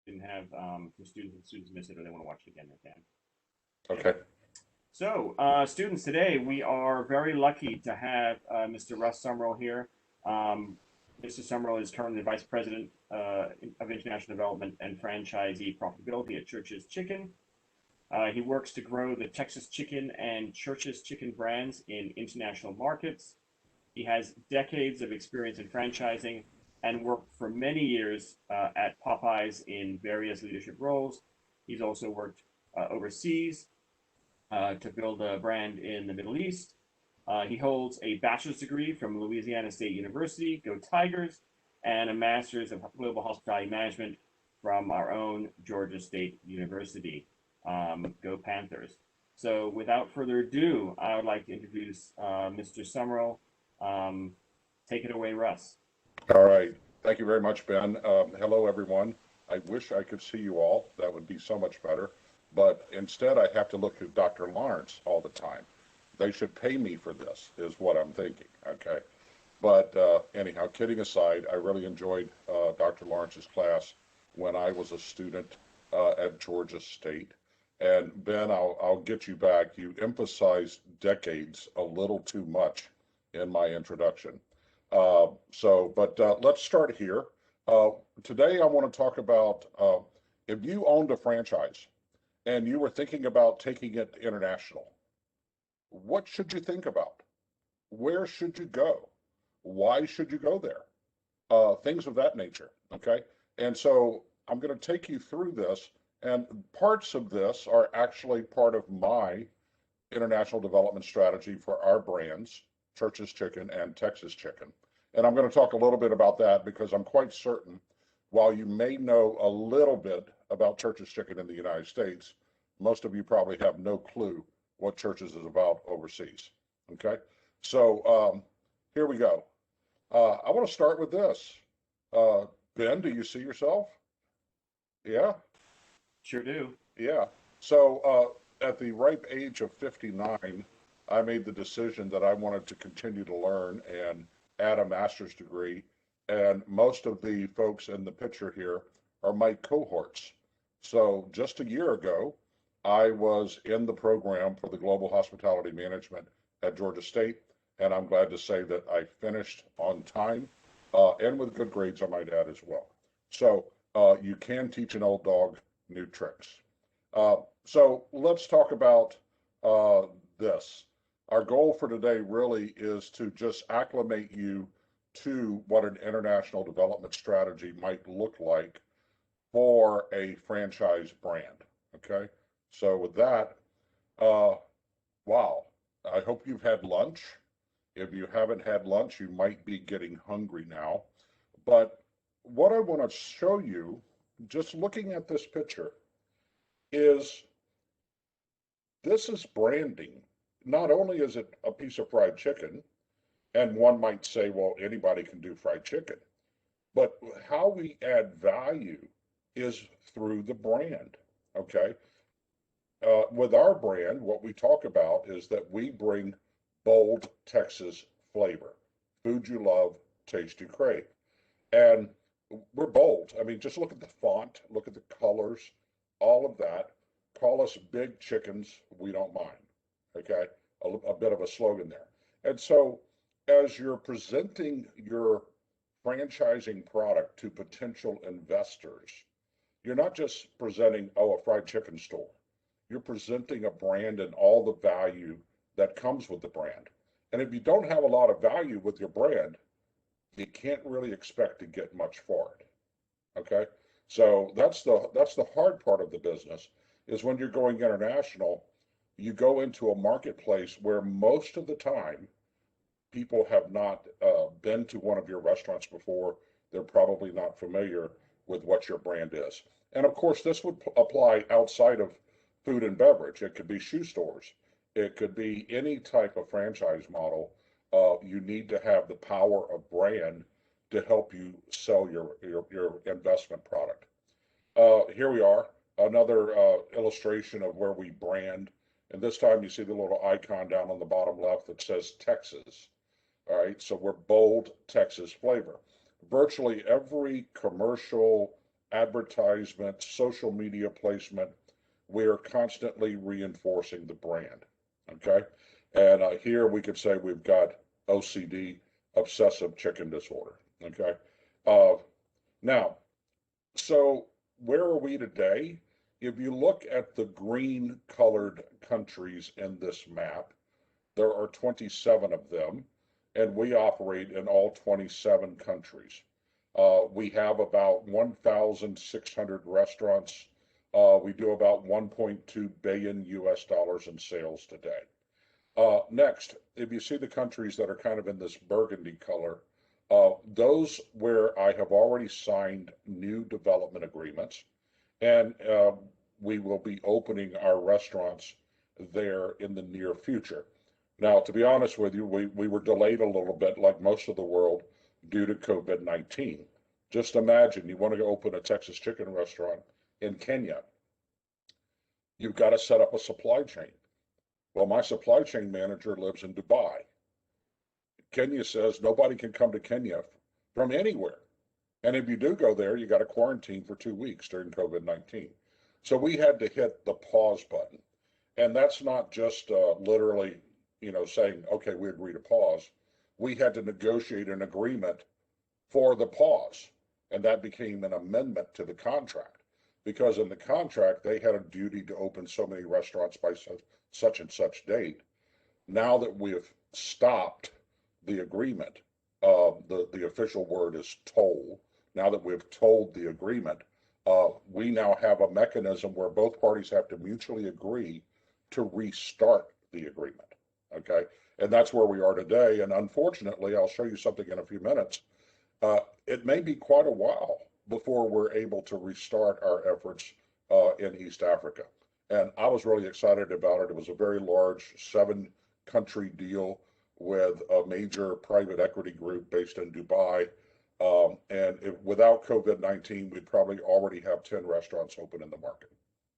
didn't have for students, if students miss it or they want to watch it again, they can. Okay. So, students, today we are very lucky to have Mr. Russ Sumrall here. Mr. Sumrall is currently the Vice President of International Development and Franchisee Profitability at Church's Chicken. He works to grow the Texas Chicken and Church's Chicken brands in international markets. He has decades of experience in franchising and worked for many years at Popeyes in various leadership roles. He's also worked overseas to build a brand in the Middle East. He holds a bachelor's degree from Louisiana State University, go Tigers, and a master's of global hospitality management from our own Georgia State University, go Panthers. So without further ado, I would like to introduce Mr. Sumrall. Take it away, Russ. All right. Thank you very much, Ben. Hello, everyone. I wish I could see you all. That would be so much better. But instead, I have to look at Dr. Lawrence all the time. They should pay me for this, is what I'm thinking, okay? But anyhow, kidding aside, I really enjoyed Dr. Lawrence's class when I was a student at Georgia State. And Ben, I'll get you back. You emphasized decades a little too much in my introduction. But let's start here. Today, I want to talk about if you owned a franchise and you were thinking about taking it international, what should you think about? Where should you go? Why should you go there? Things of that nature, okay? And so I'm going to take you through this, and parts of this are actually part of my international development strategy for our brands, Church's Chicken and Texas Chicken. And I'm going to talk a little bit about that because I'm quite certain, while you may know a little bit about Church's Chicken in the United States, most of you probably have no clue what Church's is about overseas. Okay, so here we go. I want to start with this. Ben, do you see yourself? Yeah? Sure do. Yeah. So at the ripe age of 59, I made the decision that I wanted to continue to learn and add a master's degree. And most of the folks in the picture here are my cohorts. So just a year ago, I was in the program for the Global Hospitality Management at Georgia State, and I'm glad to say that I finished on time and with good grades, I might add as well. So you can teach an old dog new tricks. So let's talk about this. Our goal for today really is to just acclimate you to what an international development strategy might look like for a franchise brand, okay? So with that, wow, I hope you've had lunch. If you haven't had lunch, you might be getting hungry now. But what I want to show you, just looking at this picture, is this is branding. Not only is it a piece of fried chicken, and one might say, well, anybody can do fried chicken, but how we add value is through the brand, okay? With our brand, what we talk about is that we bring bold Texas flavor. Food you love, taste you crave. And we're bold. I mean, just look at the font, look at the colors, all of that. Call us big chickens, we don't mind, okay? A bit of a slogan there. And so as you're presenting your franchising product to potential investors, you're not just presenting, oh, a fried chicken store. You're presenting a brand and all the value that comes with the brand. And if you don't have a lot of value with your brand, you can't really expect to get much for it. Okay? So that's the hard part of the business, is when you're going international, you go into a marketplace where most of the time people have not been to one of your restaurants before. They're probably not familiar with what your brand is. And of course, this would apply outside of food and beverage. It could be shoe stores. It could be any type of franchise model. You need to have the power of brand to help you sell your investment product. Here we are, another illustration of where we brand. And this time you see the little icon down on the bottom left that says Texas. All right, so we're bold Texas flavor. Virtually every commercial advertisement, social media placement. We are constantly reinforcing the brand. Okay. And here we could say we've got OCD, obsessive chicken disorder. Okay. Uh, Now, so where are we today? If you look at the green colored countries in this map, there are 27 of them, and we operate in all 27 countries. We have about 1,600 restaurants. We do about 1.2 billion US dollars in sales today. Next, if you see the countries that are kind of in this burgundy color, those where I have already signed new development agreements, and we will be opening our restaurants there in the near future. Now, to be honest with you, we were delayed a little bit, like most of the world, due to COVID-19. Just imagine you want to go open a Texas chicken restaurant in Kenya. You've got to set up a supply chain. Well, my supply chain manager lives in Dubai. Kenya says nobody can come to Kenya from anywhere. And if you do go there, you got to quarantine for 2 weeks during COVID-19. So we had to hit the pause button. And that's not just literally, saying, okay, we agree to pause. We had to negotiate an agreement for the pause. And that became an amendment to the contract. Because in the contract, they had a duty to open so many restaurants by such and such date. Now that we have stopped the agreement, the official word is toll. Now that we've told the agreement, we now have a mechanism where both parties have to mutually agree to restart the agreement. Okay, and that's where we are today. And unfortunately, I'll show you something in a few minutes. It may be quite a while before we're able to restart our efforts in East Africa. And I was really excited about it. It was a very large 7-country deal with a major private equity group based in Dubai. And without COVID-19, we'd probably already have 10 restaurants open in the market.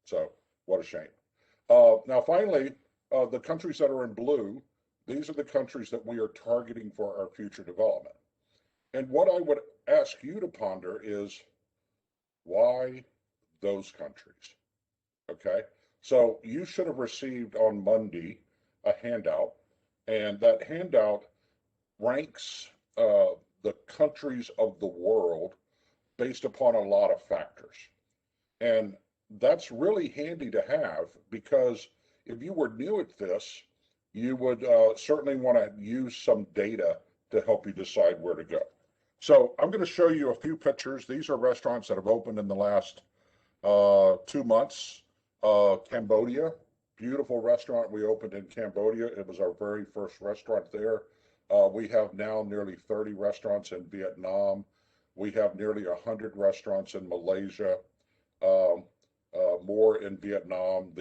So what a shame. Now, finally, the countries that are in blue, these are the countries that we are targeting for our future development. And what I would ask you to ponder is, why those countries? Okay, so you should have received on Monday a handout, and that handout ranks the countries of the world based upon a lot of factors. And that's really handy to have, because if you were new at this, you would certainly want to use some data to help you decide where to go. So I'm going to show you a few pictures. These are restaurants that have opened in the last 2 months. Cambodia, beautiful restaurant we opened in Cambodia. It was our very first restaurant there. We have now nearly 30 restaurants in Vietnam. We have nearly 100 restaurants in Malaysia, more in Vietnam.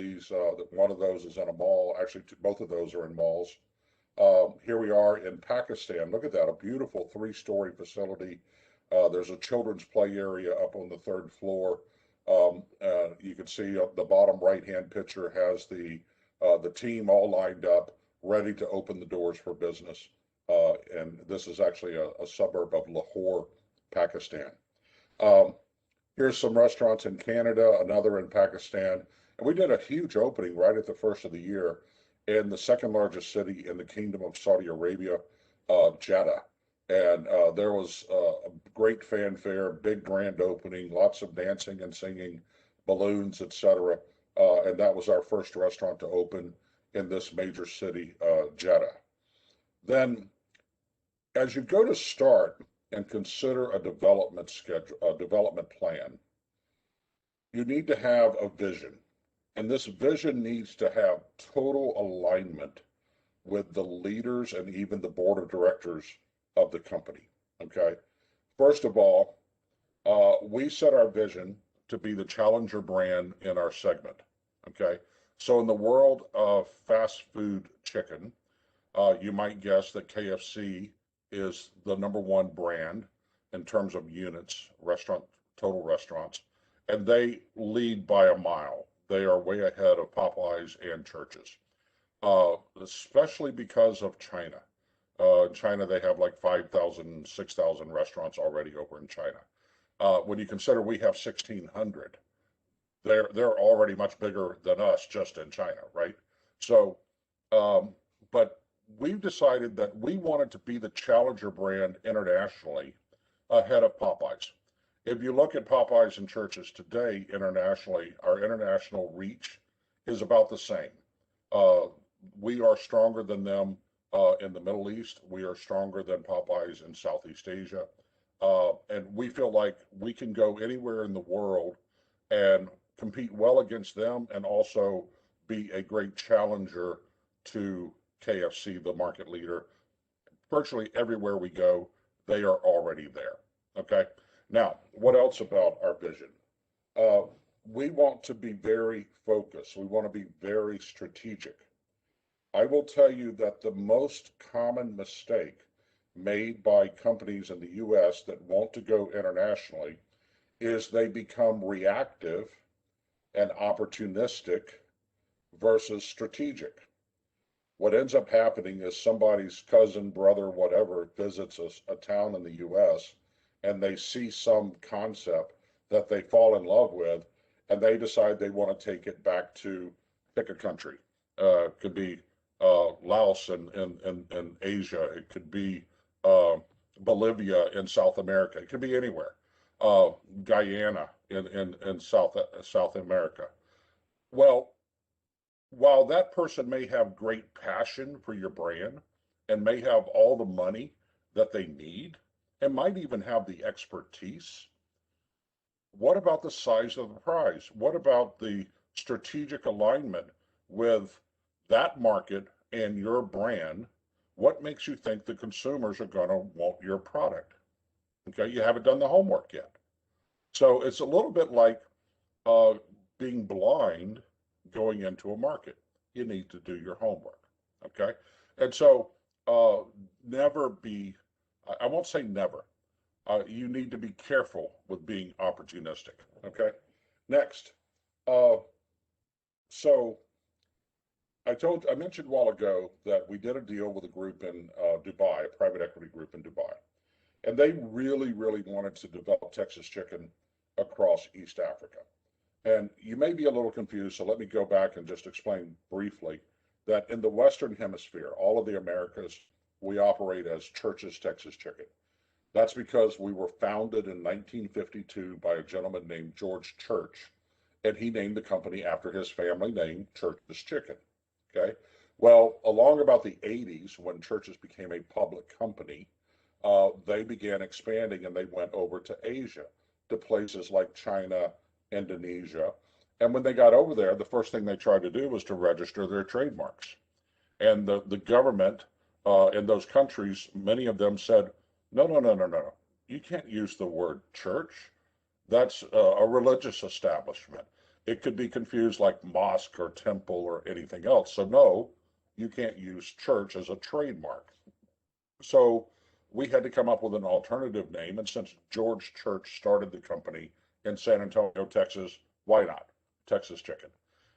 One of those is in a mall. Actually, both of those are in malls. Here we are in Pakistan. Look at that, a beautiful 3-story facility. There's a children's play area up on the 3rd floor. You can see the bottom right-hand picture has the team all lined up, ready to open the doors for business. And this is actually a suburb of Lahore, Pakistan. Here's some restaurants in Canada, another in Pakistan. And we did a huge opening right at the first of the year in the second largest city in the Kingdom of Saudi Arabia, Jeddah. And there was a great fanfare, big grand opening, lots of dancing and singing, balloons, etc. And that was our first restaurant to open in this major city, Jeddah. Then, as you go to start and consider a development schedule, a development plan, you need to have a vision. And this vision needs to have total alignment with the leaders and even the board of directors of the company. Okay. First of all, we set our vision to be the challenger brand in our segment. Okay. So in the world of fast food chicken, you might guess that KFC is the #1 brand in terms of units, total restaurants, and they lead by a mile. They are way ahead of Popeyes and Church's, especially because of China. In China, they have like 5,000, 6,000 restaurants already over in China. When you consider we have 1,600, they're already much bigger than us just in China, right? So, but we've decided that we wanted to be the challenger brand internationally ahead of Popeyes. If you look at Popeyes and Church's today internationally, our international reach is about the same. Uh, we are stronger than them in the Middle East. We are stronger than Popeyes in Southeast Asia. And we feel like we can go anywhere in the world and compete well against them and also be a great challenger to KFC, the market leader. Virtually everywhere we go, they are already there. Okay. Now, what else about our vision? Uh, we want to be very focused. We want to be very strategic. I will tell you that the most common mistake made by companies in the US that want to go internationally is they become reactive and opportunistic versus strategic. What ends up happening is somebody's cousin, brother, whatever, visits a town in the US and they see some concept that they fall in love with and they decide they want to take it back to pick a country. Could be Laos in Asia. It could be Bolivia in South America. It could be anywhere. Guyana in South America. Well, while that person may have great passion for your brand and may have all the money that they need and might even have the expertise, what about the size of the prize? What about the strategic alignment with that market and your brand? What makes you think the consumers are going to want your product? Okay, you haven't done the homework yet. So it's a little bit like uh, being blind going into a market. You need to do your homework. Okay, and so never be, I won't say never. You need to be careful with being opportunistic. Okay, next. Uh, so I mentioned a while ago that we did a deal with a group in Dubai, a private equity group in Dubai. And they really, really wanted to develop Texas chicken across East Africa. And you may be a little confused, so let me go back and just explain briefly that in the Western Hemisphere, all of the Americas, we operate as Church's Texas Chicken. That's because we were founded in 1952 by a gentleman named George Church, and he named the company after his family name, Church's Chicken. Okay. Well, along about the 80s, when Church's became a public company, they began expanding and they went over to Asia, to places like China, Indonesia. And when they got over there, the first thing they tried to do was to register their trademarks. And the government in those countries, many of them said, no, no, no, no, no. You can't use the word church. That's a religious establishment. It could be confused like mosque or temple or anything else. So no, you can't use church as a trademark. So we had to come up with an alternative name. And since George Church started the company in San Antonio, Texas, why not Texas Chicken?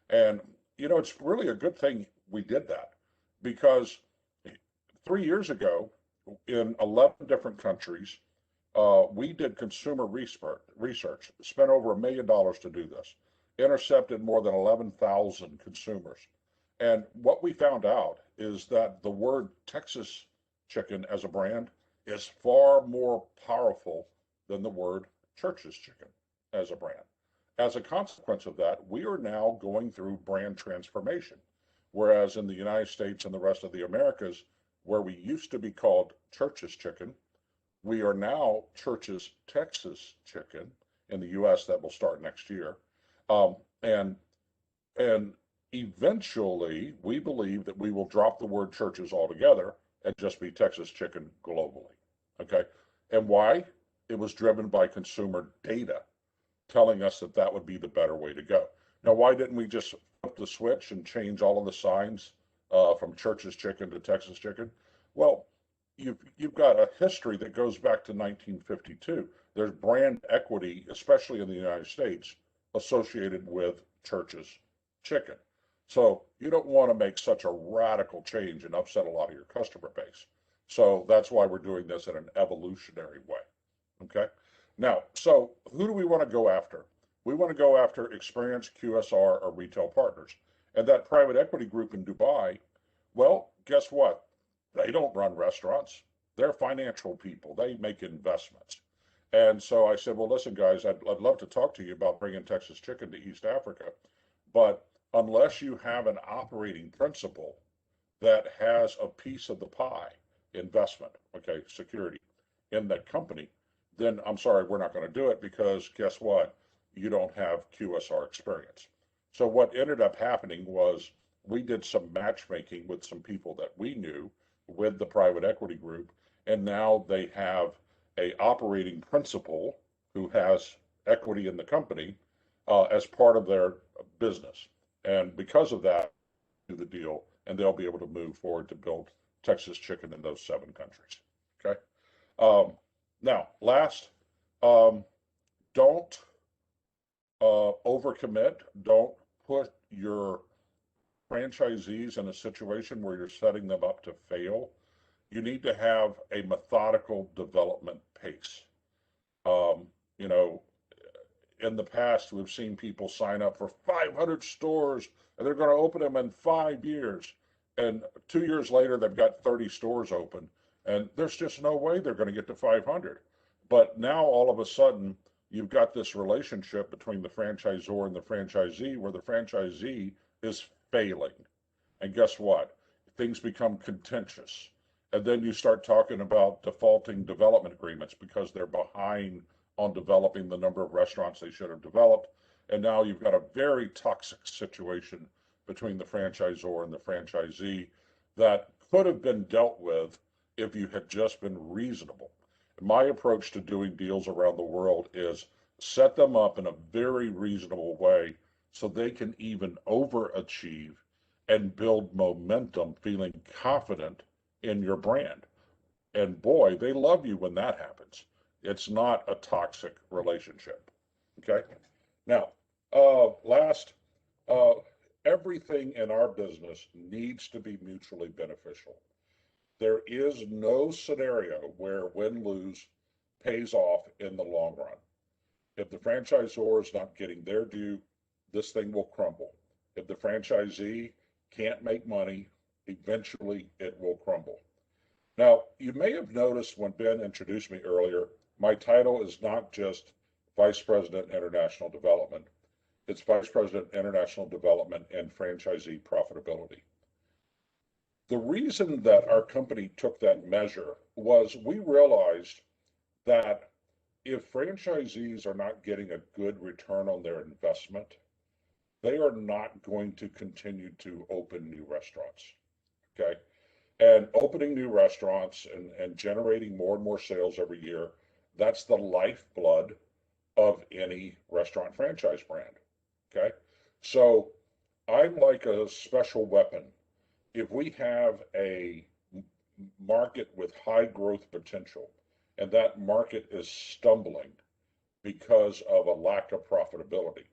And, you know, it's really a good thing we did that because 3 years ago in 11 different countries, we did consumer research, spent over $1 million to do this, intercepted more than 11,000 consumers. And what we found out is that the word Texas chicken as a brand is far more powerful than the word Church's Chicken as a brand. As a consequence of that, we are now going through brand transformation. Whereas in the United States and the rest of the Americas, where we used to be called Church's Chicken, we are now Church's Texas Chicken. In the US, that will start next year. Um, and and eventually, we believe that we will drop the word churches altogether and just be Texas Chicken globally. Okay. And why? It was driven by consumer data telling us that that would be the better way to go. Now, why didn't we just flip the switch and change all of the signs from Church's Chicken to Texas Chicken? Well, you've got a history that goes back to 1952. There's brand equity, especially in the United States, associated with Church's Chicken. So you don't want to make such a radical change and upset a lot of your customer base. So that's why we're doing this in an evolutionary way. Okay. Now, so who do we want to go after? We want to go after experienced QSR or retail partners. And that private equity group in Dubai, well, guess what? They don't run restaurants. They're financial people. They make investments. And so I said, well, listen, guys, I'd love to talk to you about bringing Texas Chicken to East Africa. But unless you have an operating principle that has a piece of the pie, investment, okay, security in that company, then I'm sorry, we're not going to do it because guess what? You don't have QSR experience. So what ended up happening was we did some matchmaking with some people that we knew with the private equity group, and now they have a operating principal who has equity in the company as part of their business. And because of that, do the deal, and they'll be able to move forward to build Texas Chicken in those 7 countries. Okay. Now, last, don't overcommit. Don't put your franchisees in a situation where you're setting them up to fail. You need to have a methodical development pace. You know, in the past, we've seen people sign up for 500 stores and they're going to open them in 5 years. And 2 years later, they've got 30 stores open. And there's just no way they're going to get to 500. But now all of a sudden, you've got this relationship between the franchisor and the franchisee where the franchisee is failing. And guess what? Things become contentious. And then you start talking about defaulting development agreements because they're behind on developing the number of restaurants they should have developed. And now you've got a very toxic situation between the franchisor and the franchisee that could have been dealt with if you had just been reasonable. My approach to doing deals around the world is set them up in a very reasonable way so they can even overachieve and build momentum, feeling confident in your brand. And boy, they love you when that happens. It's not a toxic relationship. Okay. Now, last, everything in our business needs to be mutually beneficial. There is no scenario where win-lose pays off in the long run. If the franchisor is not getting their due, this thing will crumble. If the franchisee can't make money, eventually it will crumble. Now, you may have noticed when Ben introduced me earlier, my title is not just Vice President International Development. It's Vice President International Development and Franchisee Profitability. The reason that our company took that measure was we realized that if franchisees are not getting a good return on their investment, they are not going to continue to open new restaurants. Okay. And opening new restaurants and generating more and more sales every year, that's the lifeblood of any restaurant franchise brand. Okay. So I'm like a special weapon. If we have a market with high growth potential and that market is stumbling because of a lack of profitability.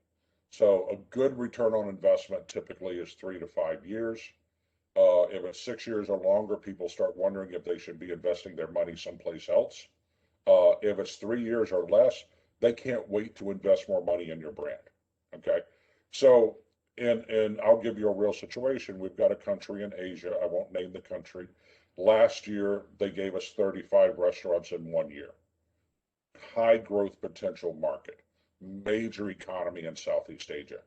So a good return on investment typically is 3 to 5 years. If it's 6 years or longer, people start wondering if they should be investing their money someplace else. If it's 3 years or less, they can't wait to invest more money in your brand. Okay. So, and I'll give you a real situation. We've got a country in Asia. I won't name the country. Last year, they gave us 35 restaurants in 1 year. High growth potential market, major economy in Southeast Asia.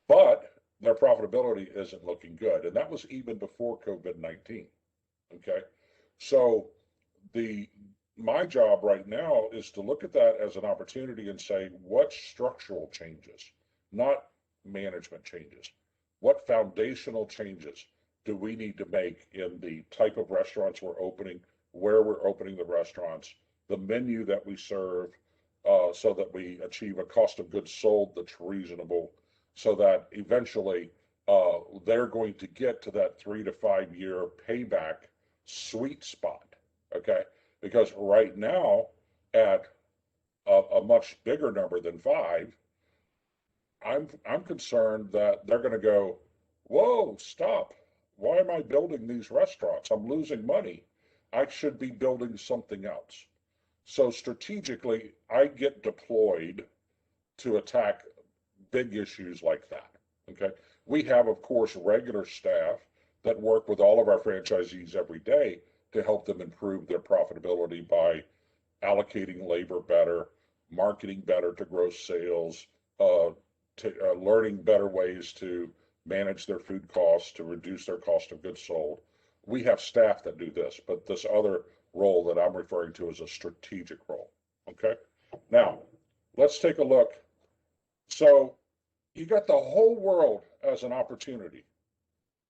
But their profitability isn't looking good. And that was even before COVID-19. Okay. So my job right now is to look at that as an opportunity and say, what structural changes, not management changes, what foundational changes do we need to make in the type of restaurants we're opening, where we're opening the restaurants, the menu that we serve, so that we achieve a cost of goods sold that's reasonable, so that eventually they're going to get to that 3 to 5 year payback sweet spot. Okay. Because right now, at a much bigger number than 5, I'm concerned that they're going to go, whoa, stop. Why am I building these restaurants? I'm losing money. I should be building something else. So strategically, I get deployed to attack big issues like that. Okay. We have, of course, regular staff that work with all of our franchisees every day to help them improve their profitability by allocating labor better, marketing better to grow sales, learning better ways to manage their food costs, to reduce their cost of goods sold. We have staff that do this, but this other role that I'm referring to is a strategic role. Okay. Now, let's take a look. So you got the whole world as an opportunity.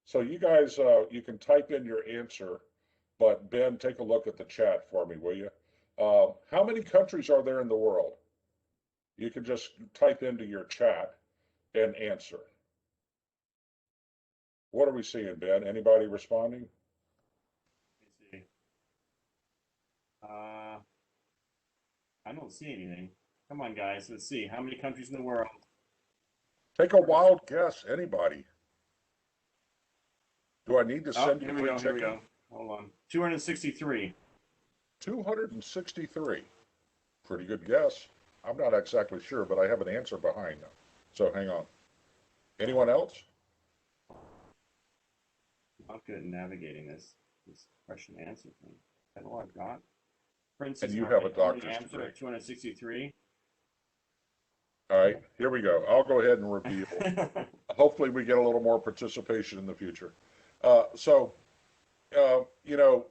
So you guys, you can type in your answer, but Ben, take a look at the chat for me, will you? How many countries are there in the world? You can just type into your chat and answer. What are we seeing, Ben? Anybody responding? Let me see. I don't see anything. Come on, guys. Let's see. How many countries in the world? Take a wild guess, anybody. Do I need to Oh, send here you we free go. Here we ticket? go. Hold on. 263. 263. Pretty good guess. I'm not exactly sure, but I have an answer behind them. So hang on. Anyone else? I'm not good at navigating this question and answer thing. Is that all I've got? For instance, And you if have I a only doctor's answer degree. at 263. All right, here we go. I'll go ahead and reveal. Hopefully we get a little more participation in the future. You know,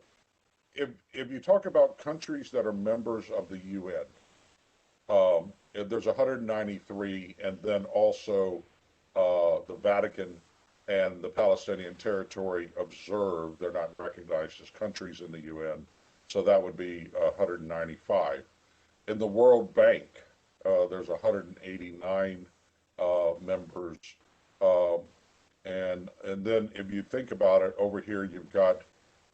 if you talk about countries that are members of the UN, there's 193, and then also the Vatican and the Palestinian territory observe, they're not recognized as countries in the UN, so that would be 195. In the World Bank, there's 189 members, uh, and then if you think about it, over here you've got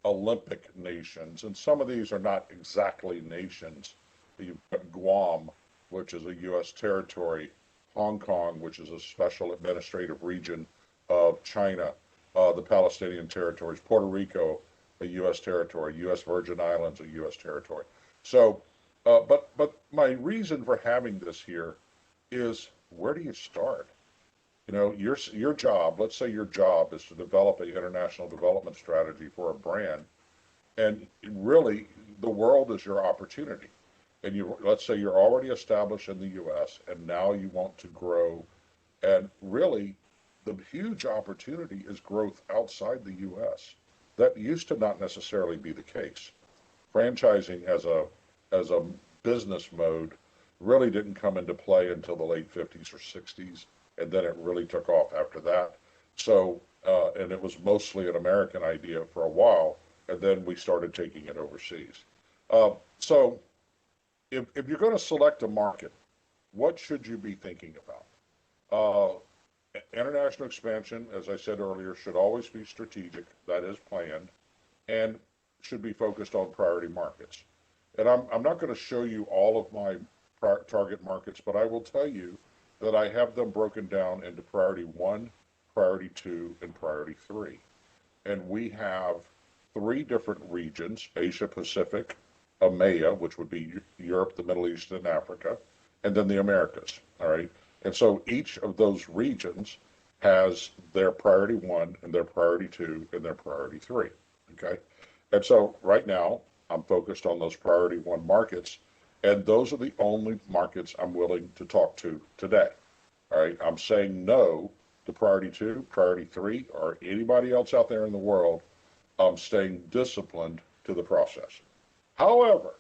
Olympic nations, and some of these are not exactly nations. You've got Guam, which is a U.S. territory, Hong Kong, which is a special administrative region of China, the Palestinian territories, Puerto Rico, a U.S. territory, U.S. Virgin Islands, a U.S. territory. So, but my reason for having this here is, where do you start? You know, your job, let's say your job is to develop an international development strategy for a brand, and really the world is your opportunity. And let's say you're already established in the US and now you want to grow, and really the huge opportunity is growth outside the US. That used to not necessarily be the case. Franchising as a business mode really didn't come into play until the late 50s or 60s, and then it really took off after that. So, and it was mostly an American idea for a while, and then we started taking it overseas. So, if you're going to select a market, what should you be thinking about? International expansion, as I said earlier, should always be strategic, that is planned, and should be focused on priority markets. And I'm not going to show you all of my target markets, but I will tell you that I have them broken down into priority 1, priority 2, and priority 3. And we have 3 different regions: Asia Pacific, EMEA, which would be Europe, the Middle East, and Africa, and then the Americas. All right. And so each of those regions has their priority 1 and their priority 2 and their priority 3. Okay. And so right now I'm focused on those priority 1 markets, and those are the only markets I'm willing to talk to today. All right. I'm saying no to priority 2, priority 3, or anybody else out there in the world. I'm staying disciplined to the process. However,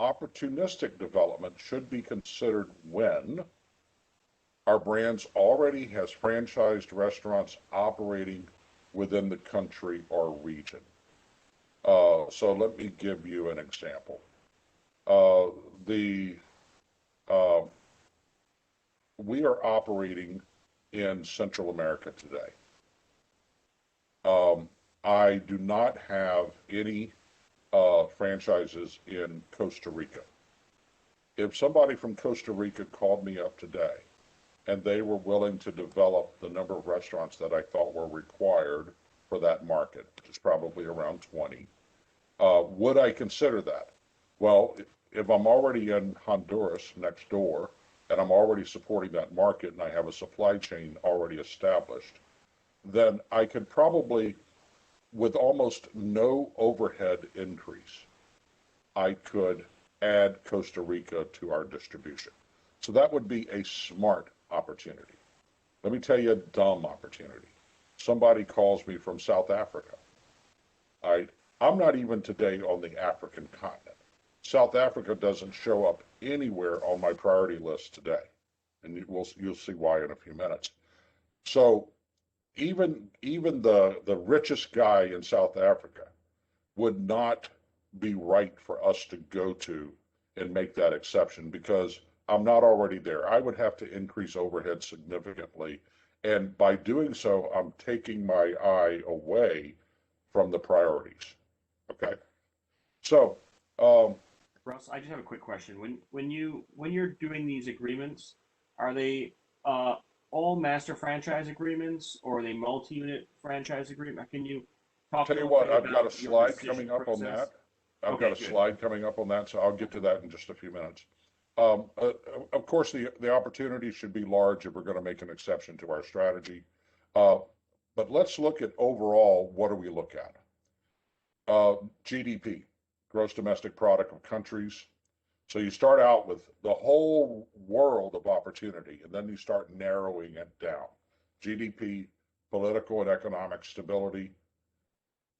opportunistic development should be considered when our brands already has franchised restaurants operating within the country or region. So let me give you an example. Uh, the We are operating in Central America today. I do not have any franchises in Costa Rica. If somebody from Costa Rica called me up today and they were willing to develop the number of restaurants that I thought were required for that market, which is probably around 20, would I consider that? Well, if I'm already in Honduras next door and I'm already supporting that market and I have a supply chain already established, then I could probably, with almost no overhead increase, I could add Costa Rica to our distribution. So that would be a smart opportunity. Let me tell you a dumb opportunity. Somebody calls me from South Africa. I'm not even today on the African continent. South Africa doesn't show up anywhere on my priority list today, and you'll see why in a few minutes. So even the richest guy in South Africa would not be right for us to go to and make that exception because I'm not already there. I would have to increase overhead significantly, and by doing so, I'm taking my eye away from the priorities. Okay, so Russ, I just have a quick question. When you're doing these agreements, are they all master franchise agreements or are they multi-unit franchise agreement? Can you talk a tell you little what, bit I've got a about your slide decision coming up on process? that. I've Okay, got a good. slide coming up on that, so I'll get to that in just a few minutes. Of course, the opportunity should be large if we're going to make an exception to our strategy. Uh, but let's look at overall, what do we look at? GDP, gross domestic product of countries. So you start out with the whole world of opportunity, and then you start narrowing it down. GDP, political and economic stability.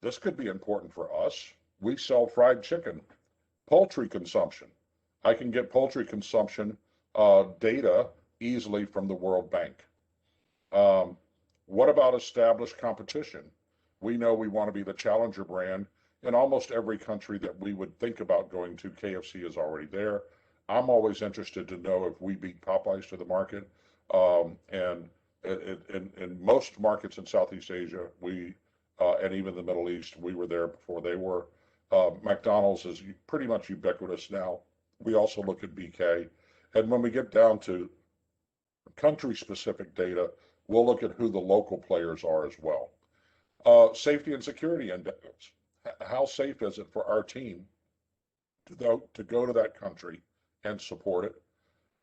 This could be important for us. We sell fried chicken. Poultry consumption. I can get poultry consumption data easily from the World Bank. What about established competition? We know we want to be the challenger brand in almost every country that we would think about going to. KFC is already there. I'm always interested to know if we beat Popeyes to the market. And in most markets in Southeast Asia, and even the Middle East, we were there before they were. McDonald's is pretty much ubiquitous now. We also look at BK. And when we get down to country-specific data, we'll look at who the local players are as well. Safety and security index. How safe is it for our team to go to that country and support it?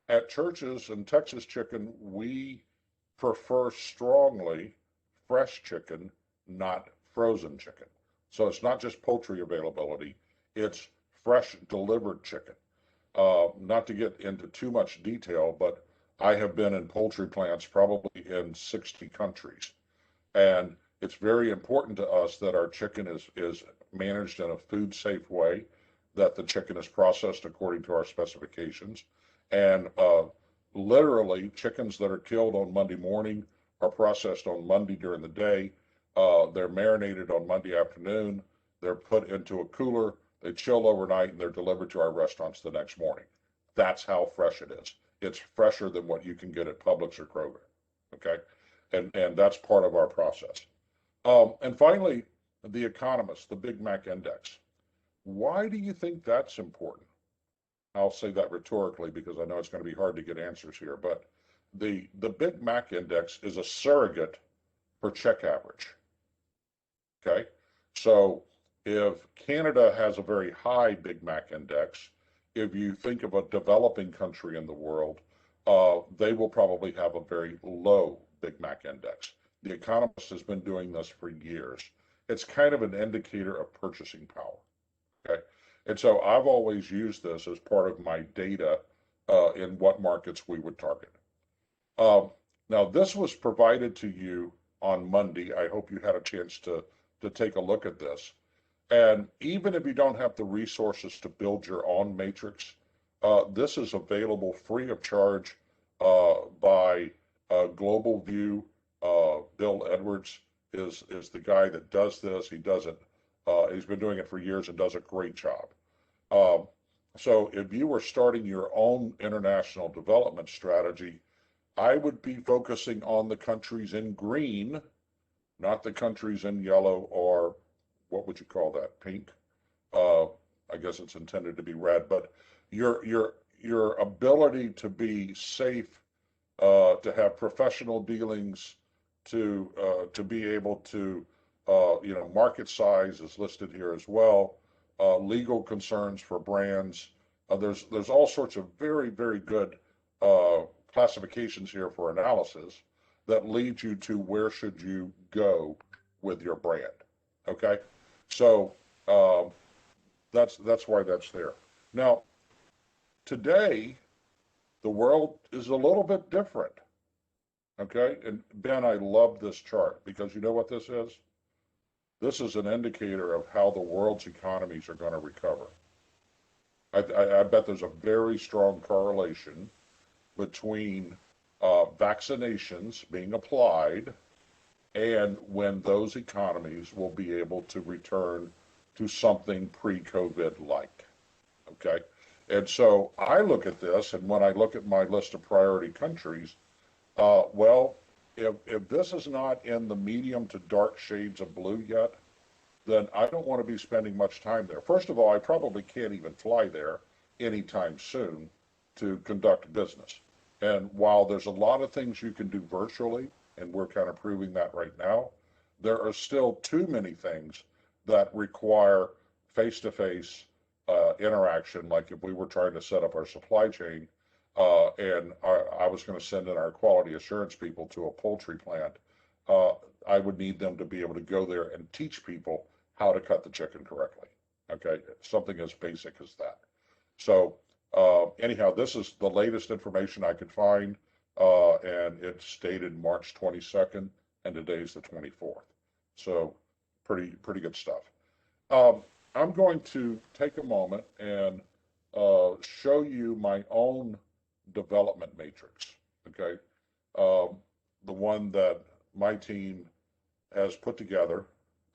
At Church's and Texas Chicken, we prefer strongly fresh chicken, not frozen chicken. So it's not just poultry availability, it's fresh delivered chicken. Not to get into too much detail, but I have been in poultry plants probably in 60 countries. And it's very important to us that our chicken is managed in a food safe way, that the chicken is processed according to our specifications. And literally, chickens that are killed on Monday morning are processed on Monday during the day. They're marinated on Monday afternoon. They're put into a cooler. They chill overnight, and they're delivered to our restaurants the next morning. That's how fresh it is. It's fresher than what you can get at Publix or Kroger. Okay, and that's part of our process. And finally, the Economist, the Big Mac Index. Why do you think that's important? I'll say that rhetorically because I know it's going to be hard to get answers here, but the Big Mac Index is a surrogate for check average. Okay, so if Canada has a very high Big Mac Index, if you think of a developing country in the world, they will probably have a very low Big Mac Index. The Economist has been doing this for years. It's kind of an indicator of purchasing power. Okay, and so I've always used this as part of my data in what markets we would target. Now, this was provided to you on Monday. I hope you had a chance to take a look at this. And even if you don't have the resources to build your own matrix, this is available free of charge by Global View. Bill Edwards is the guy that does this. He does it. He's been doing it for years and does a great job. So if you were starting your own international development strategy, I would be focusing on the countries in green, not the countries in yellow or what would you call that, pink? I guess it's intended to be red, but your ability to be safe, to have professional dealings, to be able to market size is listed here as well. Legal concerns for brands, There's all sorts of very, very good classifications here for analysis that lead you to where should you go with your brand. Okay, so um, that's why that's there. Now, today the world is a little bit different. Okay, and Ben, I love this chart because you know what this is? This is an indicator of how the world's economies are going to recover. I bet there's a very strong correlation between vaccinations being applied and when those economies will be able to return to something pre-COVID like. Okay. And so I look at this, and when I look at my list of priority countries, well, if this is not in the medium to dark shades of blue yet, then I don't want to be spending much time there. First of all, I probably can't even fly there anytime soon to conduct business. And while there's a lot of things you can do virtually, and we're kind of proving that right now, there are still too many things that require face-to-face interaction. Like if we were trying to set up our supply chain, and I was going to send in our quality assurance people to a poultry plant, I would need them to be able to go there and teach people how to cut the chicken correctly. Okay, something as basic as that. So anyhow, this is the latest information I could find, and it's dated March 22nd, and today's the 24th. So pretty good stuff. I'm going to take a moment and show you my own development matrix. Okay, the one that my team has put together.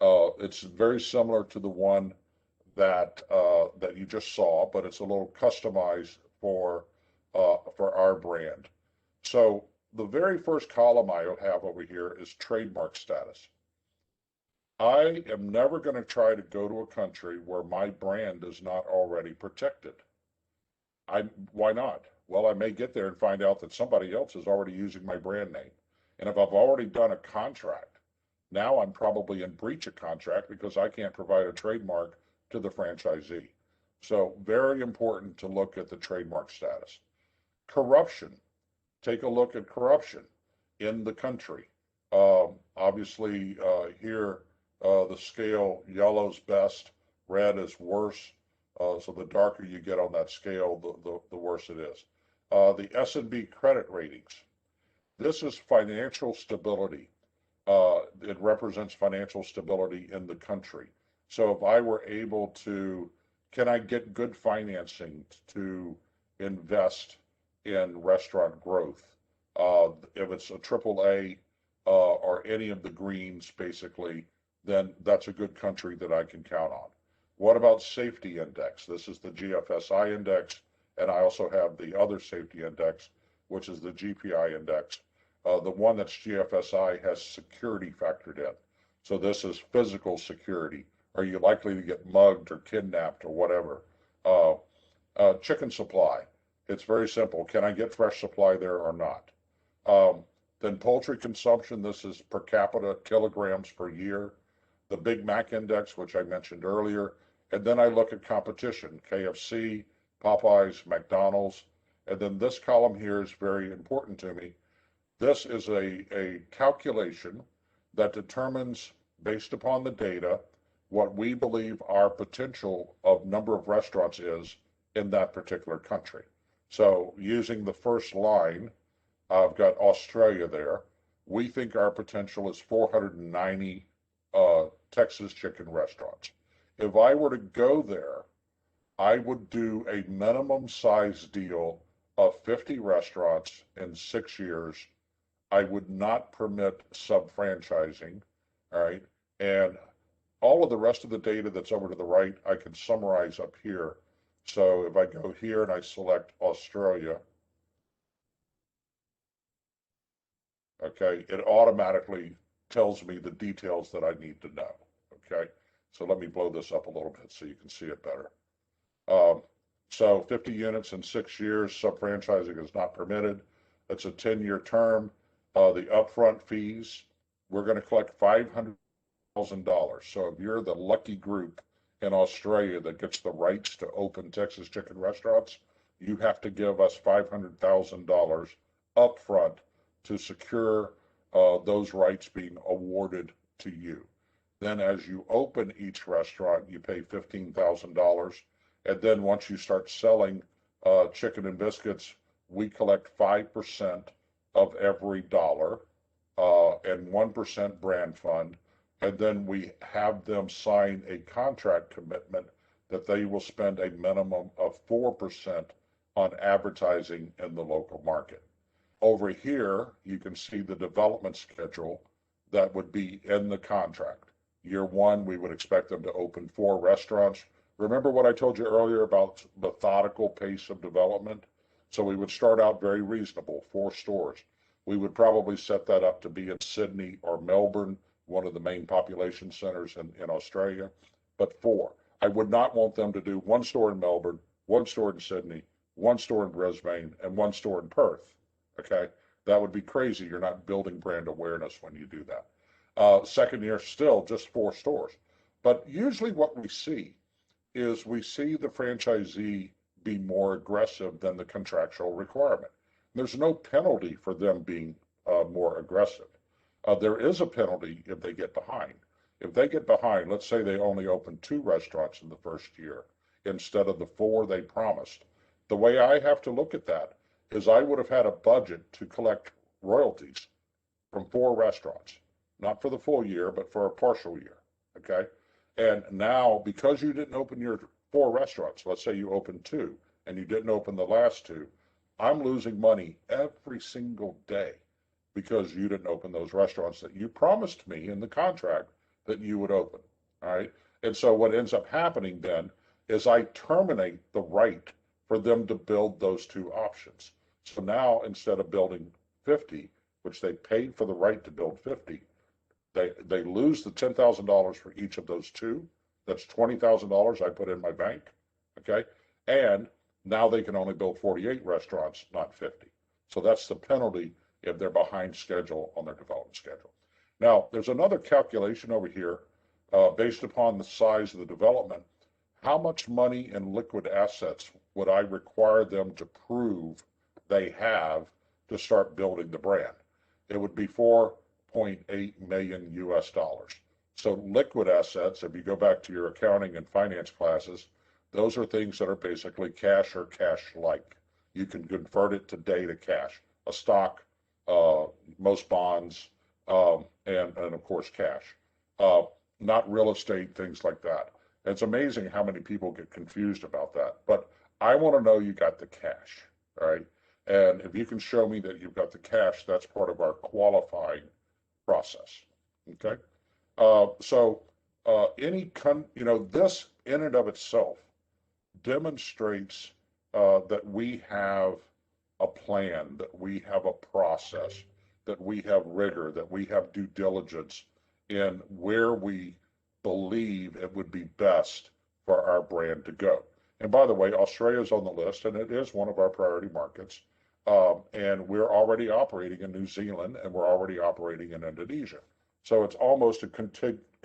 It's very similar to the one that that you just saw, but it's a little customized for our brand. So the very first column I have over here is trademark status. I am never going to try to go to a country where my brand is not already protected. Why not? Well, I may get there and find out that somebody else is already using my brand name. And if I've already done a contract, now I'm probably in breach of contract because I can't provide a trademark to the franchisee. So very important to look at the trademark status. Corruption. Take a look at corruption in the country. Obviously, here the scale, yellow's best, red is worse. So the darker you get on that scale, the worse it is. The S&B credit ratings. This is financial stability. It represents financial stability in the country. So if I were able to, can I get good financing to invest in restaurant growth? If it's a AAA or any of the greens, basically, then that's a good country that I can count on. What about safety index? This is the GFSI index, and I also have the other safety index, which is the GPI index. The one that's GFSI has security factored in. So this is physical security. Are you likely to get mugged or kidnapped or whatever? Chicken supply. It's very simple. Can I get fresh supply there or not? Then poultry consumption. This is per capita kilograms per year. The Big Mac index, which I mentioned earlier. And then I look at competition, KFC, Popeyes, McDonald's. And then this column here is very important to me. This is a calculation that determines, based upon the data, what we believe our potential of number of restaurants is in that particular country. So using the first line, I've got Australia there. We think our potential is 490 Texas chicken restaurants. If I were to go there, I would do a minimum size deal of 50 restaurants in 6 years. I would not permit sub-franchising, all right? And all of the rest of the data that's over to the right, I can summarize up here. So if I go here and I select Australia, okay, it automatically tells me the details that I need to know, okay? So let me blow this up a little bit so you can see it better. So 50 units in 6 years, sub-franchising is not permitted. It's a 10-year term. The upfront fees, we're going to collect $500,000. So if you're the lucky group in Australia that gets the rights to open Texas chicken restaurants, you have to give us $500,000 upfront to secure those rights being awarded to you. Then as you open each restaurant, you pay $15,000. And then once you start selling chicken and biscuits, we collect 5% of every dollar and 1% brand fund. And then we have them sign a contract commitment that they will spend a minimum of 4% on advertising in the local market. Over here, you can see the development schedule that would be in the contract. Year one, we would expect them to open 4 restaurants. Remember what I told you earlier about methodical pace of development? So we would start out very reasonable, 4 stores. We would probably set that up to be in Sydney or Melbourne, one of the main population centers in Australia, but 4. I would not want them to do 1 store in Melbourne, 1 store in Sydney, 1 store in Brisbane, and 1 store in Perth. Okay, that would be crazy. You're not building brand awareness when you do that. Second year, still just 4 stores. But usually what we see is we see the franchisee be more aggressive than the contractual requirement. There's no penalty for them being more aggressive. There is a penalty if they get behind. If they get behind, let's say they only open 2 restaurants in the first year instead of the 4 they promised. The way I have to look at that is I would have had a budget to collect royalties from 4 restaurants, not for the full year, but for a partial year, okay? And now, because you didn't open your 4 restaurants, let's say you opened 2 and you didn't open the last 2, I'm losing money every single day because you didn't open those restaurants that you promised me in the contract that you would open, all right? And so what ends up happening then is I terminate the right for them to build those 2 options. So now instead of building 50, which they paid for the right to build 50, they lose the $10,000 for each of those 2. That's $20,000 I put in my bank, okay? And now they can only build 48 restaurants, not 50. So that's the penalty if they're behind schedule on their development schedule. Now, there's another calculation over here based upon the size of the development. How much money in liquid assets would I require them to prove they have to start building the brand? It would be 4.8 million US dollars. So liquid assets, if you go back to your accounting and finance classes, those are things that are basically cash or cash-like. You can convert it today to cash, a stock, most bonds, and of course cash. Not real estate, things like that. It's amazing how many people get confused about that. But I want to know you got the cash, all right? And if you can show me that you've got the cash, that's part of our qualifying process, okay? This in and of itself demonstrates that we have a plan, that we have a process, that we have rigor, that we have due diligence in where we believe it would be best for our brand to go. And by the way, Australia is on the list, and it is one of our priority markets. And we're already operating in New Zealand, and we're already operating in Indonesia. So it's almost a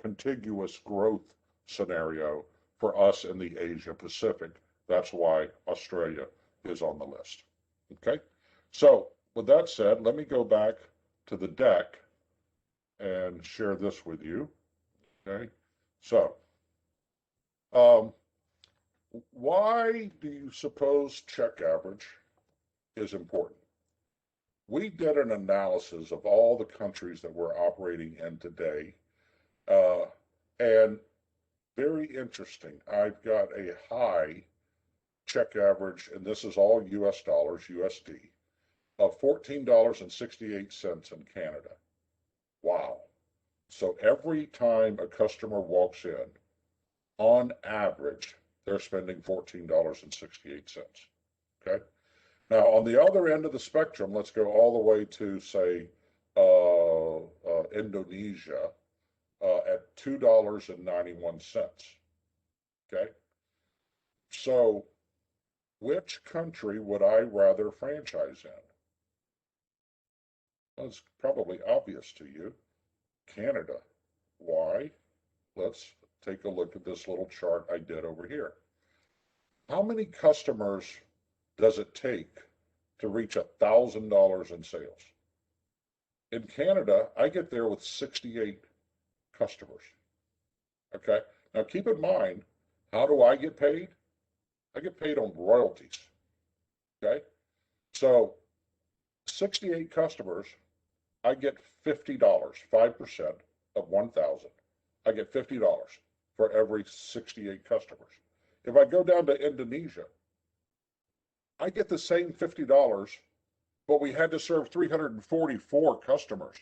contiguous growth scenario for us in the Asia Pacific. That's why Australia is on the list. Okay, so with that said, let me go back to the deck and share this with you. Okay, so why do you suppose check average is important? We did an analysis of all the countries that we're operating in today, and very interesting. I've got a high check average, and this is all US dollars, USD, of $14.68 in Canada. Wow. So every time a customer walks in, on average, they're spending $14.68. Okay. Now, on the other end of the spectrum, let's go all the way to, say, Indonesia at $2.91. Okay. So, which country would I rather franchise in? Well, it's probably obvious to you. Canada. Why? Let's take a look at this little chart I did over here. How many customers does it take to reach $1,000 in sales? In Canada, I get there with 68 customers. Okay, now keep in mind, how do I get paid? I get paid on royalties. Okay, so 68 customers, I get $50, 5% of 1,000. I get $50 for every 68 customers. If I go down to Indonesia, I get the same $50, but we had to serve 344 customers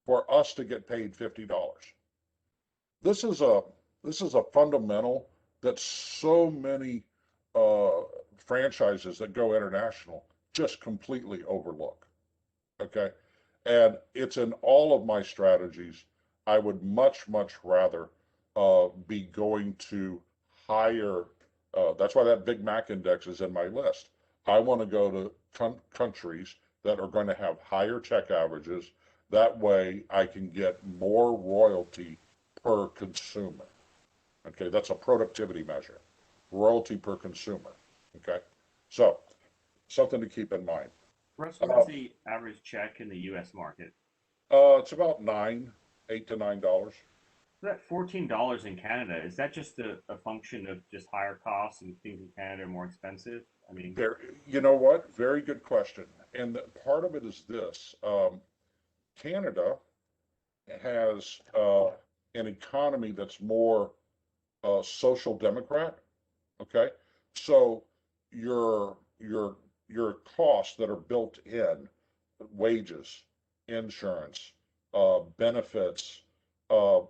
for us to get paid $50. This is a fundamental that so many franchises that go international just completely overlook. Okay, and it's in all of my strategies. I would much rather be going to higher. That's why that Big Mac index is in my list. I want to go to countries that are going to have higher check averages. That way I can get more royalty per consumer. Okay, that's a productivity measure. Royalty per consumer. Okay, so something to keep in mind. Russ, what's the average check in the U.S. market? It's about $8 to $9. That $14 in Canada, is that just a function of just higher costs and things in Canada are more expensive? I mean, There, you know what? Very good question. And part of it is this. Canada has an economy that's more social democrat. Okay, so your costs that are built in, wages, insurance, benefits, uh,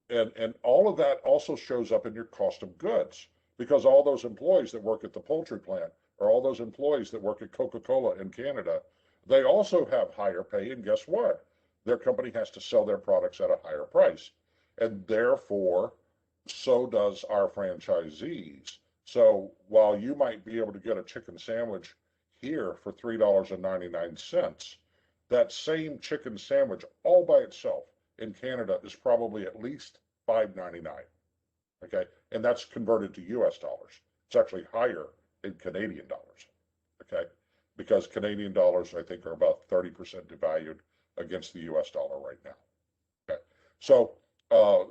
and all of that also shows up in your cost of goods, because all those employees that work at the poultry plant, or all those employees that work at Coca-Cola in Canada, they also have higher pay, and guess what? Their company has to sell their products at a higher price. And therefore, so does our franchisees. So while you might be able to get a chicken sandwich here for $3.99, that same chicken sandwich all by itself in Canada is probably at least $5.99. Okay, and that's converted to US dollars. It's actually higher in Canadian dollars. Okay, because Canadian dollars, I think, are about 30% devalued against the US dollar right now. Okay, so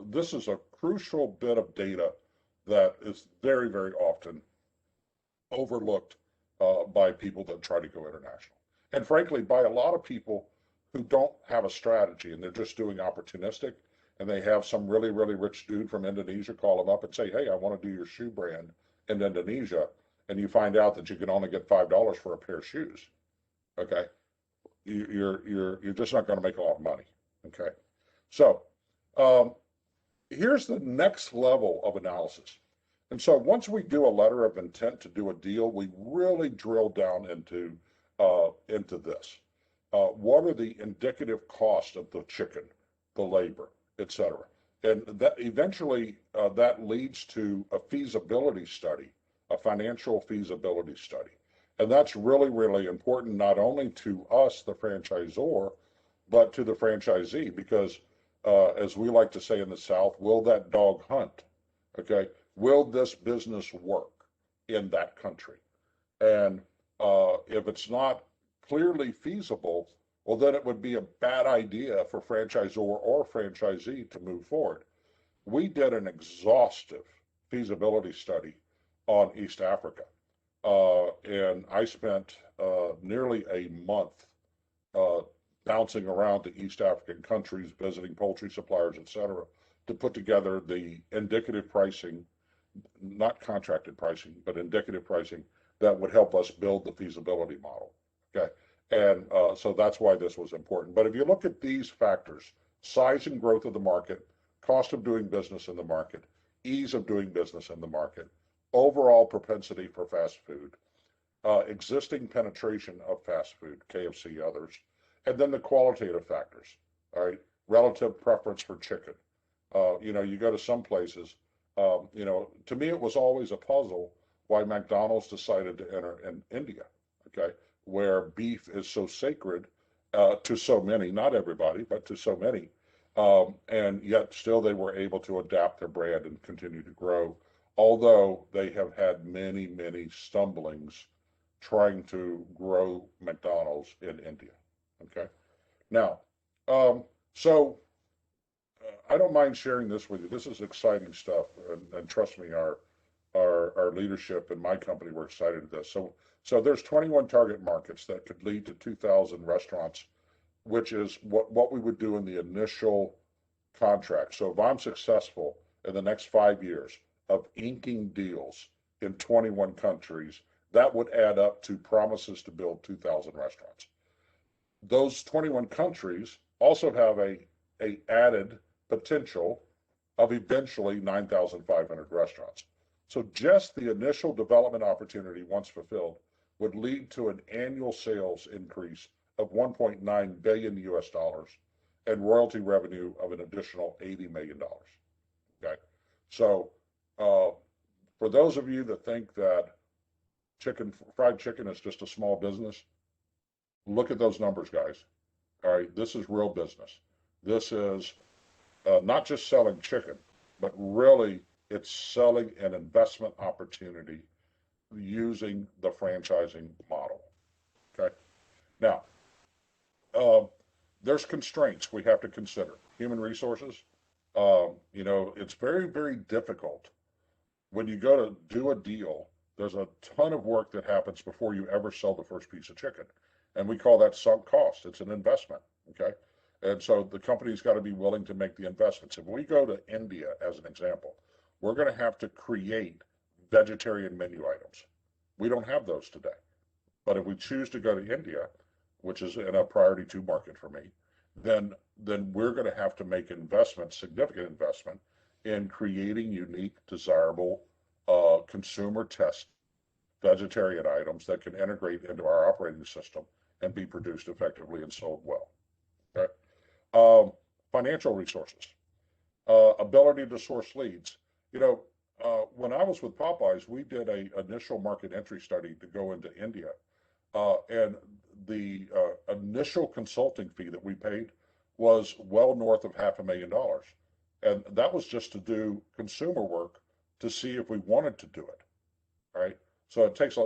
this is a crucial bit of data that is very often overlooked by people that try to go international. And frankly, by a lot of people who don't have a strategy and they're just doing opportunistic, and they have some really rich dude from Indonesia call them up and say, hey, I want to do your shoe brand in Indonesia, and you find out that you can only get $5 for a pair of shoes. Okay, you're just not going to make a lot of money. Okay, so here's the next level of analysis. And so once we do a letter of intent to do a deal, we really drill down into this. What are the indicative costs of the chicken, the labor, etc.? And that eventually that leads to a feasibility study, a financial feasibility study. And that's really important, not only to us, the franchisor, but to the franchisee, because as we like to say in the South, will that dog hunt? Okay, will this business work in that country? And if it's not clearly feasible, well, then it would be a bad idea for franchisor or franchisee to move forward. We did an exhaustive feasibility study on East Africa, and I spent nearly a month bouncing around to East African countries, visiting poultry suppliers, etc., to put together the indicative pricing, not contracted pricing, but indicative pricing that would help us build the feasibility model. Okay, and so that's why this was important. But if you look at these factors, size and growth of the market, cost of doing business in the market, ease of doing business in the market, overall propensity for fast food, existing penetration of fast food, KFC, others, and then the qualitative factors, all right, relative preference for chicken. You know, you go to some places, you know, to me it was always a puzzle why McDonald's decided to enter in India, okay, where beef is so sacred to so many, not everybody, but to so many. And yet still they were able to adapt their brand and continue to grow, although they have had many, many stumblings trying to grow McDonald's in India. Okay. Now, so I don't mind sharing this with you. This is exciting stuff, and trust me, our leadership in my company, we're excited at this. So there's 21 target markets that could lead to 2,000 restaurants, which is what we would do in the initial contract. So if I'm successful in the next 5 years of inking deals in 21 countries, that would add up to promises to build 2,000 restaurants. Those 21 countries also have a added potential of eventually 9,500 restaurants. So just the initial development opportunity, once fulfilled, would lead to an annual sales increase of 1.9 billion US dollars and royalty revenue of an additional $80 million. Okay. So for those of you that think that fried chicken is just a small business, look at those numbers, guys. All right. This is real business. This is not just selling chicken, but really it's selling an investment opportunity using the franchising model. Okay. Now, there's constraints we have to consider. Human resources. It's very, very difficult when you go to do a deal. There's a ton of work that happens before you ever sell the first piece of chicken. And we call that sunk cost. It's an investment. Okay. And so the company's got to be willing to make the investments. If we go to India, as an example, we're going to have to create vegetarian menu items. We don't have those today. But if we choose to go to India, which is in a priority 2 market for me, then we're going to have to make significant investment in creating unique, desirable, consumer test vegetarian items that can integrate into our operating system and be produced effectively and sold well. Okay. Financial resources, ability to source leads. When I was with Popeyes, we did an initial market entry study to go into India, and the initial consulting fee that we paid was well north of $500,000, and that was just to do consumer work to see if we wanted to do it. All right. So it takes.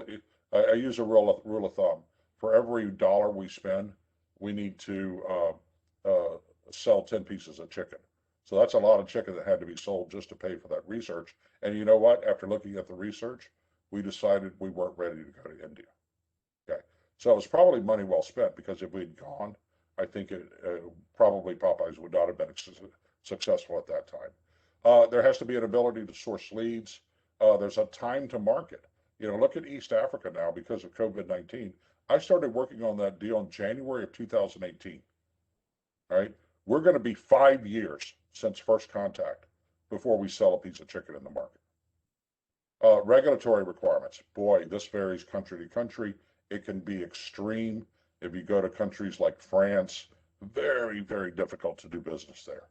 I use a rule of thumb. For every dollar we spend, we need to sell 10 pieces of chicken. So that's a lot of chicken that had to be sold just to pay for that research. And you know what? After looking at the research, we decided we weren't ready to go to India. Okay. So it was probably money well spent, because if we'd gone, I think probably Popeyes would not have been successful at that time. There has to be an ability to source leads. There's a time to market. Look at East Africa now because of COVID-19. I started working on that deal in January of 2018. All right. We're going to be 5 years since first contact before we sell a piece of chicken in the market. Regulatory requirements. Boy, this varies country to country. It can be extreme. If you go to countries like France, very, very difficult to do business there.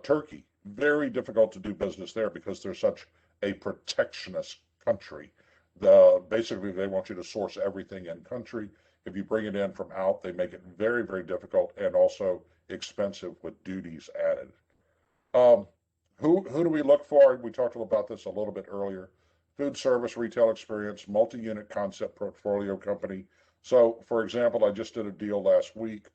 Turkey, very difficult to do business there because they're such a protectionist country. Basically, they want you to source everything in country. If you bring it in from out, they make it very, very difficult and also expensive with duties added. Who do we look for? We talked about this a little bit earlier. Food service, retail experience, multi-unit concept portfolio company. So, for example, I just did a deal last week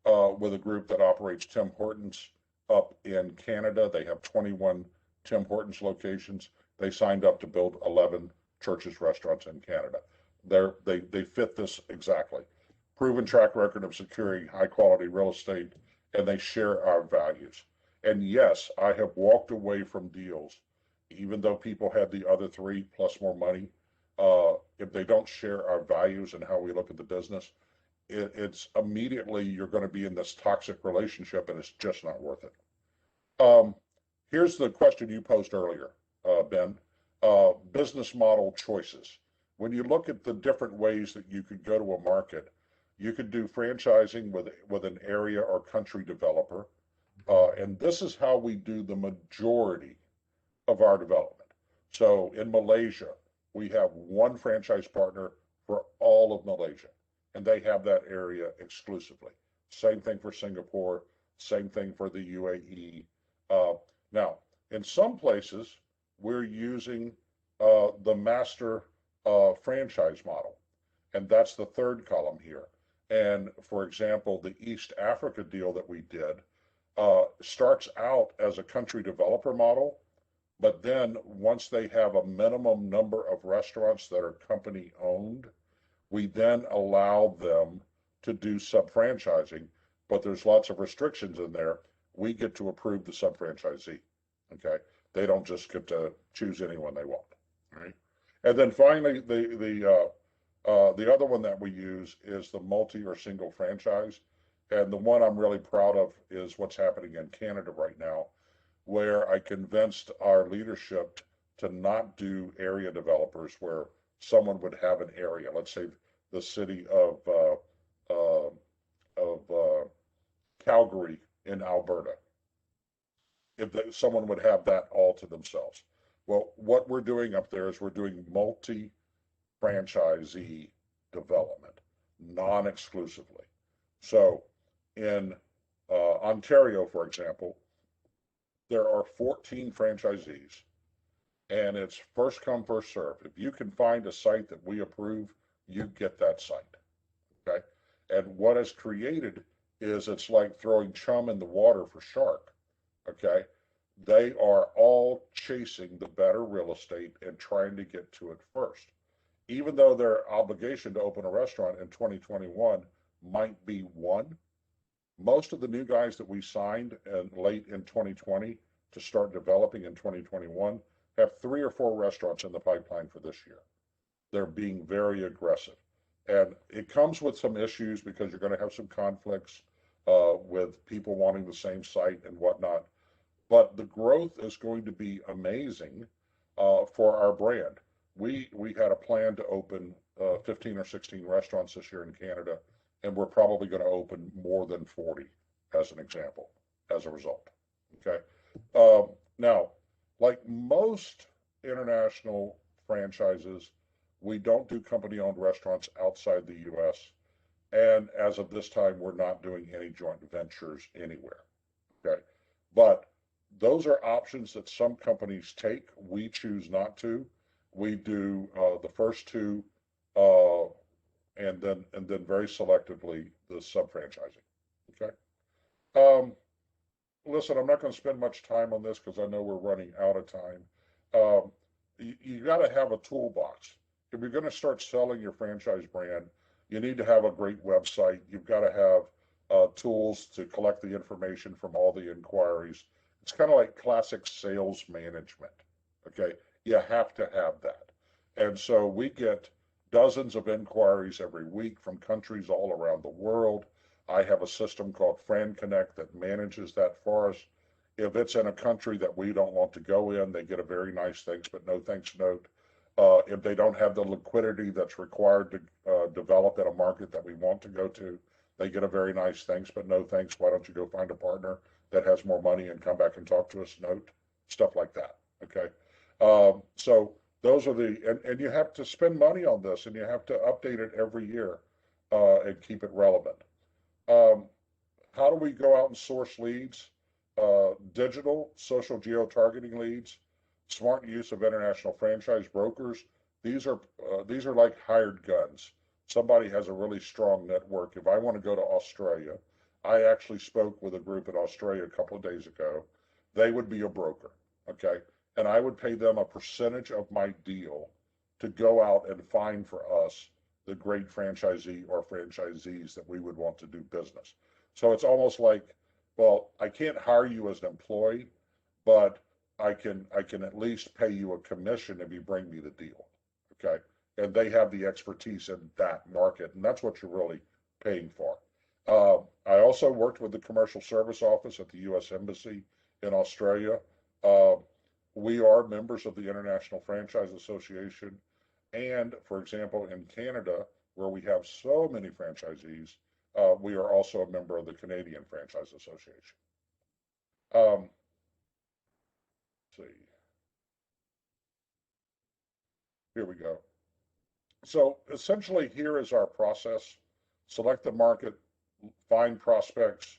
with a group that operates Tim Hortons up in Canada. They have 21 Tim Hortons locations. They signed up to build 11 Church's restaurants in Canada. They fit this exactly. Proven track record of securing high quality real estate, and they share our values. And yes, I have walked away from deals, even though people had the other 3 plus more money. If they don't share our values and how we look at the business, it's immediately you're going to be in this toxic relationship, and it's just not worth it. Here's the question you posed earlier, Ben. Business model choices. When you look at the different ways that you could go to a market, you could do franchising with an area or country developer. And this is how we do the majority of our development. So in Malaysia, we have one franchise partner for all of Malaysia, and they have that area exclusively. Same thing for Singapore, Same thing for the UAE. Now, in some places, we're using the master franchise model, and that's the third column here. And for example, the East Africa deal that we did starts out as a country developer model, but then once they have a minimum number of restaurants that are company owned, we then allow them to do sub-franchising, but there's lots of restrictions in there. We get to approve the sub-franchisee, okay? They don't just get to choose anyone they want, right? And then finally, the other one that we use is the multi or single franchise. And the one I'm really proud of is what's happening in Canada right now, where I convinced our leadership to not do area developers where someone would have an area. Let's say the city of Calgary in Alberta. If someone would have that all to themselves. Well, what we're doing up there is we're doing multi-franchisee development, non-exclusively. So in Ontario, for example, there are 14 franchisees, and it's first come, first serve. If you can find a site that we approve, you get that site, okay? And what is created is it's like throwing chum in the water for shark, okay? They are all chasing the better real estate and trying to get to it first. Even though their obligation to open a restaurant in 2021 might be one, most of the new guys that we signed late in 2020 to start developing in 2021 have 3 or 4 restaurants in the pipeline for this year. They're being very aggressive. And it comes with some issues because you're going to have some conflicts with people wanting the same site and whatnot. But the growth is going to be amazing for our brand. We had a plan to open 15 or 16 restaurants this year in Canada, and we're probably going to open more than 40 as an example, as a result, okay? Now, like most international franchises, we don't do company-owned restaurants outside the U.S., and as of this time, we're not doing any joint ventures anywhere, okay? But those are options that some companies take. We choose not to. We do the first two, and then very selectively the sub-franchising. Okay. Listen, I'm not going to spend much time on this because I know we're running out of time. You got to have a toolbox. If you're going to start selling your franchise brand, you need to have a great website. You've got to have tools to collect the information from all the inquiries. It's kind of like classic sales management. Okay. You have to have that. And so we get dozens of inquiries every week from countries all around the world. I have a system called FranConnect that manages that for us. If it's in a country that we don't want to go in, they get a very nice thanks but no thanks note. If they don't have the liquidity that's required to develop in a market that we want to go to, they get a very nice thanks but no thanks. Why don't you go find a partner that has more money and come back and talk to us note? Stuff like that. Okay. So those are and you have to spend money on this, and you have to update it every year and keep it relevant. How do we go out and source leads? Digital, social geo-targeting leads, smart use of international franchise brokers. These are like hired guns. Somebody has a really strong network. If I want to go to Australia, I actually spoke with a group in Australia a couple of days ago. They would be a broker, okay? And I would pay them a percentage of my deal to go out and find for us the great franchisee or franchisees that we would want to do business. So it's almost like, well, I can't hire you as an employee, but I can at least pay you a commission if you bring me the deal, okay? And they have the expertise in that market, and that's what you're really paying for. I also worked with the commercial service office at the U.S. Embassy in Australia. We are members of the International Franchise Association. And for example, in Canada, where we have so many franchisees, we are also a member of the Canadian Franchise Association. Let's see. Here we go. So essentially here is our process. Select the market, find prospects,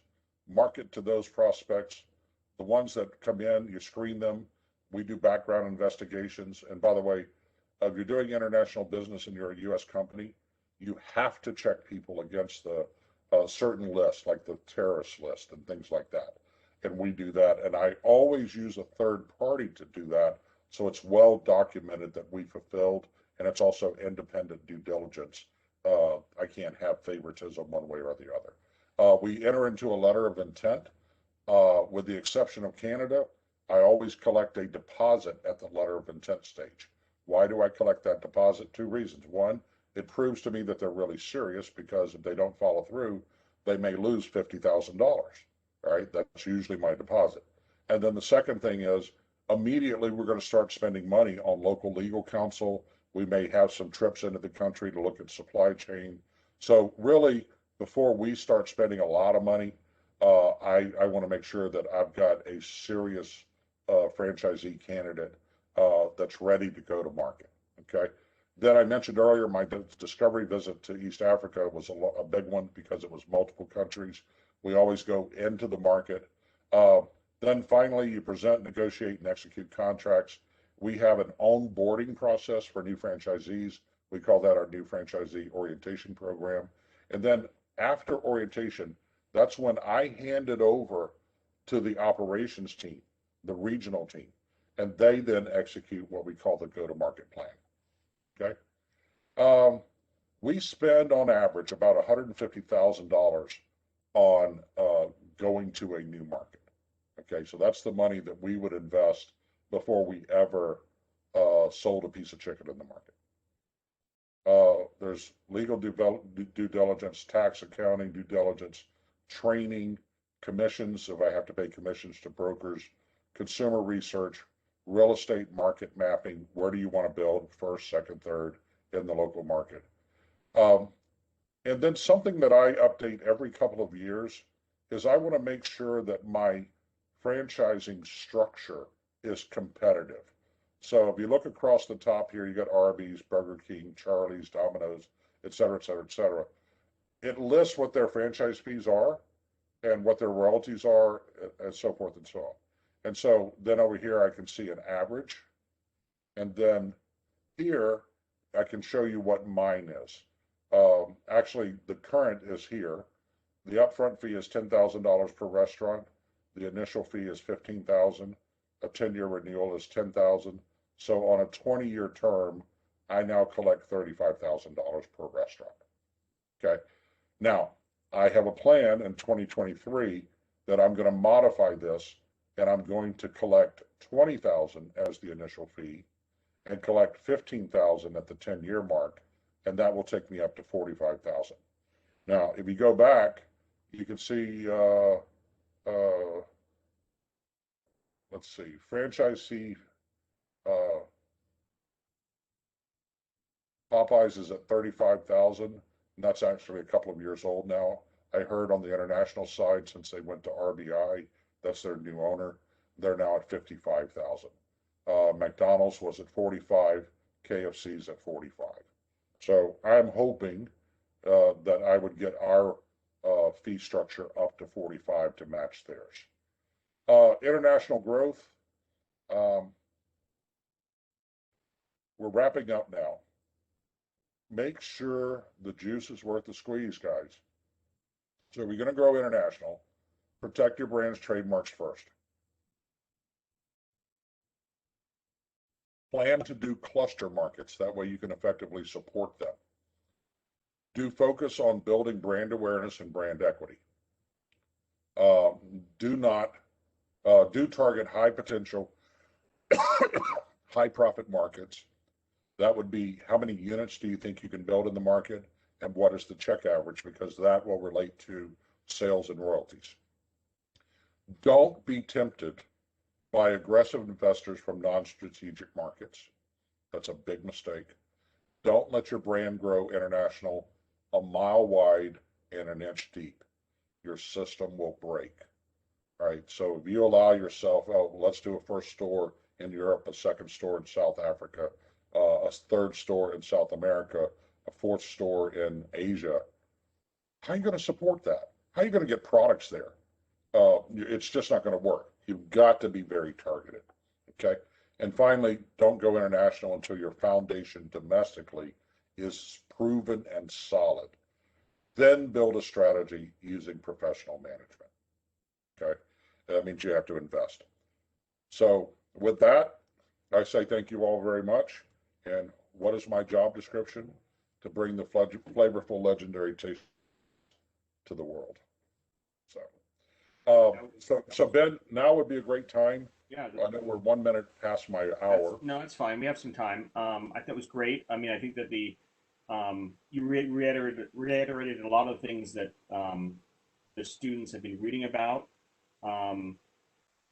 market to those prospects. The ones that come in, you screen them. We do background investigations. And by the way, if you're doing international business and you're a U.S. company, you have to check people against the certain lists, like the terrorist list and things like that. And we do that. And I always use a third party to do that, so it's well documented that we fulfilled, and it's also independent due diligence. I can't have favoritism one way or the other. We enter into a letter of intent. With the exception of Canada, I always collect a deposit at the letter of intent stage. Why do I collect that deposit? Two reasons. One, it proves to me that they're really serious, because if they don't follow through, they may lose $50,000. All right, that's usually my deposit. And then the second thing is, immediately we're going to start spending money on local legal counsel. We may have some trips into the country to look at supply chain. So really, before we start spending a lot of money, I want to make sure that I've got a serious franchisee candidate that's ready to go to market. Okay. Then I mentioned earlier, my discovery visit to East Africa was a big one, because it was multiple countries. We always go into the market. Then finally, you present, negotiate, and execute contracts. We have an onboarding process for new franchisees. We call that our new franchisee orientation program. And then after orientation, that's when I hand it over to the operations team, the regional team, and they then execute what we call the go-to-market plan. Okay. We spend on average about $150,000 on going to a new market. Okay, so that's the money that we would invest before we ever sold a piece of chicken in the market. There's legal due diligence, tax, accounting due diligence, training, commissions, if I have to pay commissions to brokers, consumer research, real estate market mapping. Where do you want to build first, second, third in the local market? And then something that I update every couple of years is I want to make sure that my franchising structure is competitive. So if you look across the top here, you got Arby's, Burger King, Charlie's, Domino's, et cetera, et cetera, et cetera. It lists what their franchise fees are and what their royalties are, and so forth and so on. And so then over here, I can see an average. And then here, I can show you what mine is. Actually, the current is here. The upfront fee is $10,000 per restaurant. The initial fee is $15,000. A 10-year renewal is $10,000. So on a 20-year term, I now collect $35,000 per restaurant. Okay. Now, I have a plan in 2023 that I'm going to modify this, and I'm going to collect $20,000 as the initial fee and collect $15,000 at the 10-year mark, and that will take me up to $45,000. Now, if you go back, you can see, let's see, franchisee Popeyes is at $35,000, and that's actually a couple of years old now. I heard on the international side, since they went to RBI, that's their new owner, they're now at $55,000. McDonald's was at $45,000, KFC's at $45,000. So I'm hoping that I would get our fee structure up to $45,000 to match theirs. International growth. We're wrapping up now. Make sure the juice is worth the squeeze, guys. So if you're going to grow international, protect your brand's trademarks first. Plan to do cluster markets. That way you can effectively support them. Do focus on building brand awareness and brand equity. Do target high potential, high profit markets. That would be, how many units do you think you can build in the market, and what is the check average, because that will relate to sales and royalties. Don't be tempted by aggressive investors from non-strategic markets. That's a big mistake. Don't let your brand grow international a mile wide and an inch deep. Your system will break. All right, so if you allow yourself, oh, let's do a first store in Europe, a second store in South Africa, a third store in South America, a fourth store in Asia, how are you going to support that? How are you going to get products there? it's just not going to work. You've got to be very targeted. Okay. And finally, don't go international until your foundation domestically is proven and solid. Then build a strategy using professional management. Okay. That means you have to invest. So with that, I say thank you all very much. And what is my job description? To bring the flavorful, legendary taste to the world. So Ben, now would be a great time. Yeah. I know we're 1 minute past my hour. No, it's fine. We have some time. I thought it was great. I mean, I think that you reiterated a lot of things that the students have been reading about. And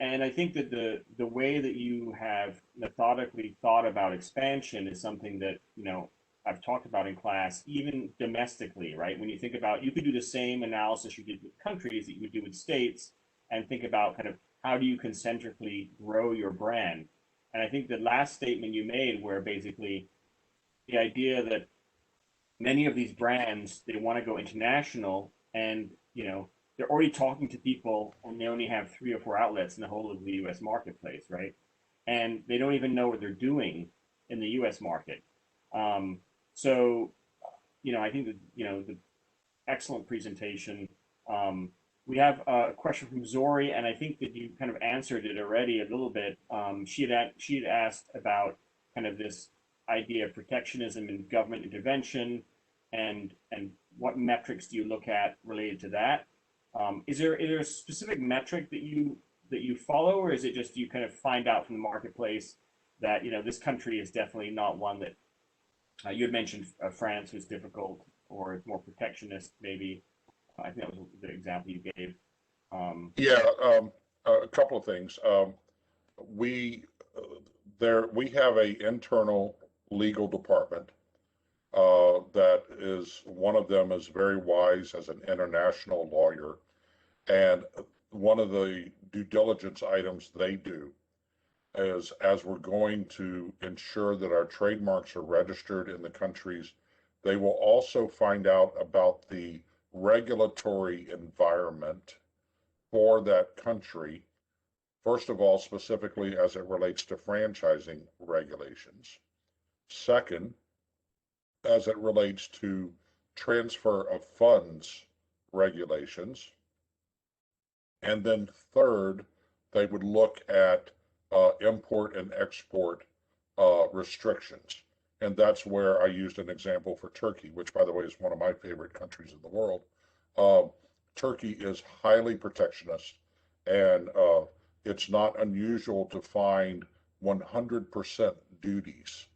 I think that the way that you have methodically thought about expansion is something that, I've talked about in class, even domestically, right? When you think about, you could do the same analysis you did with countries that you would do with states and think about kind of how do you concentrically grow your brand. And I think the last statement you made, where basically the idea that many of these brands, they want to go international and, they're already talking to people and they only have 3 or 4 outlets in the whole of the US marketplace, right? And they don't even know what they're doing in the US market. So, I think that, the excellent presentation. We have a question from Zori, and I think that you kind of answered it already a little bit. She had asked about kind of this idea of protectionism and government intervention, and what metrics do you look at related to that? Is there a specific metric that you follow, or is it just you kind of find out from the marketplace that this country is definitely not one that you had mentioned France was difficult or more protectionist maybe. I think that was the example you gave. A couple of things. We have a internal legal department that is, one of them is very wise as an international lawyer, and one of the due diligence items they do is, as we're going to ensure that our trademarks are registered in the countries, they will also find out about the regulatory environment for that country. First of all, specifically as it relates to franchising regulations. Second, as it relates to transfer of funds regulations. And then third, they would look at import and export restrictions. And that's where I used an example for Turkey, which, by the way, is one of my favorite countries in the world. Turkey is highly protectionist, and it's not unusual to find 100% duties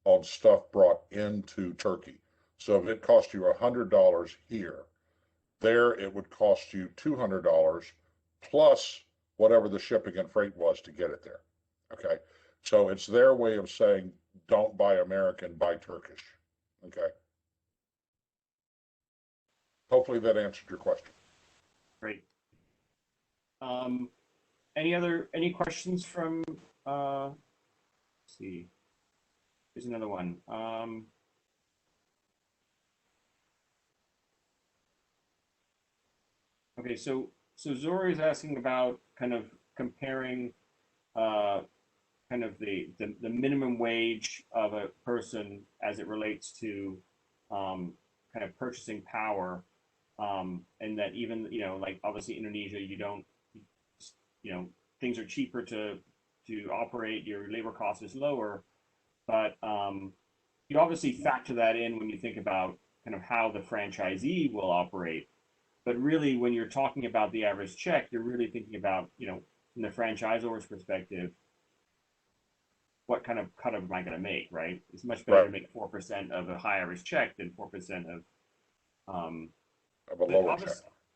on stuff brought into Turkey. So if it cost you $100 here, there it would cost you $200 plus whatever the shipping and freight was to get it there. Okay. So it's their way of saying, don't buy American, buy Turkish. Okay. Hopefully that answered your question. Great. Any questions from, let's see, here's another one. Okay, so Zori is asking about kind of comparing kind of the minimum wage of a person as it relates to kind of purchasing power, and that even, like obviously Indonesia, things are cheaper to operate, your labor cost is lower, but you obviously factor that in when you think about kind of how the franchisee will operate. But really, when you're talking about the average check, you're really thinking about, from the franchisor's perspective, what kind of cut am I going to make, right? It's much better to make 4% of a high average check than 4% of a lower check.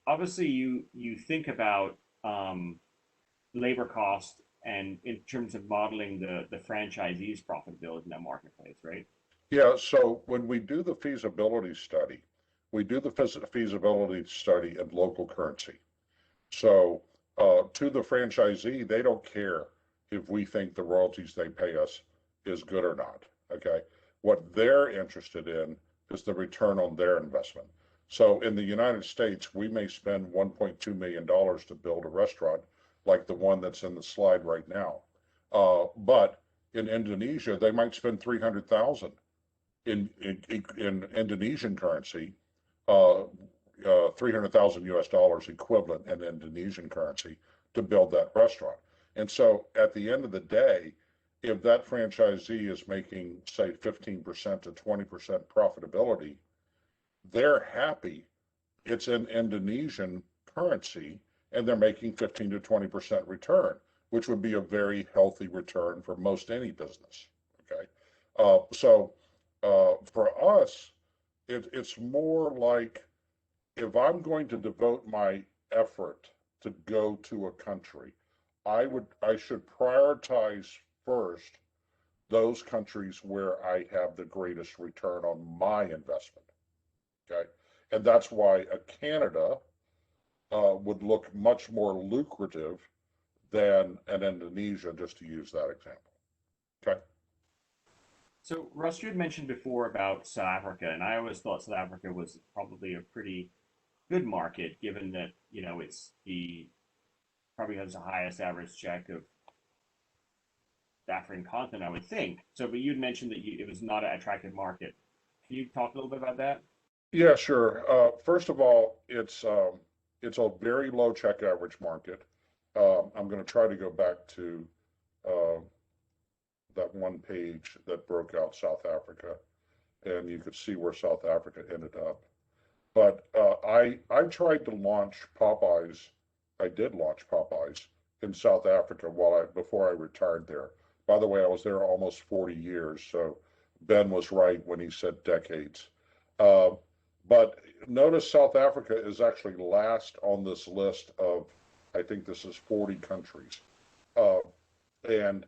Obviously, you think about labor cost and in terms of modeling the franchisee's profitability in that marketplace, right? Yeah, so when we do the feasibility study, we do the feasibility study in local currency. So to the franchisee, they don't care if we think the royalties they pay us is good or not. Okay. What they're interested in is the return on their investment. So in the United States, we may spend $1.2 million to build a restaurant like the one that's in the slide right now. But in Indonesia, they might spend 300,000 in Indonesian currency, 300,000 US dollars equivalent in Indonesian currency to build that restaurant. And so at the end of the day, if that franchisee is making, say, 15% to 20% profitability, they're happy. It's in Indonesian currency and they're making 15 to 20% return, which would be a very healthy return for most any business. Okay. For us, it's more like if I'm going to devote my effort to go to a country, I should prioritize first those countries where I have the greatest return on my investment. Okay, and that's why a Canada would look much more lucrative than an Indonesia, just to use that example. Okay. So, Russ, you had mentioned before about South Africa, and I always thought South Africa was probably a pretty good market, given that, you know, it's the probably has the highest average check of the African continent, I would think. So, but you'd mentioned that it was not an attractive market. Can you talk a little bit about that? Yeah, sure. First of all, it's a very low check average market. I'm going to try to go back to uh, that one page that broke out South Africa, and you could see where South Africa ended up. But I tried to launch Popeyes. I did launch Popeyes in South Africa before I retired there. By the way, I was there almost 40 years, so Ben was right when he said decades. Uh, but notice South Africa is actually last on this list of, I think this is 40 countries. Uh, and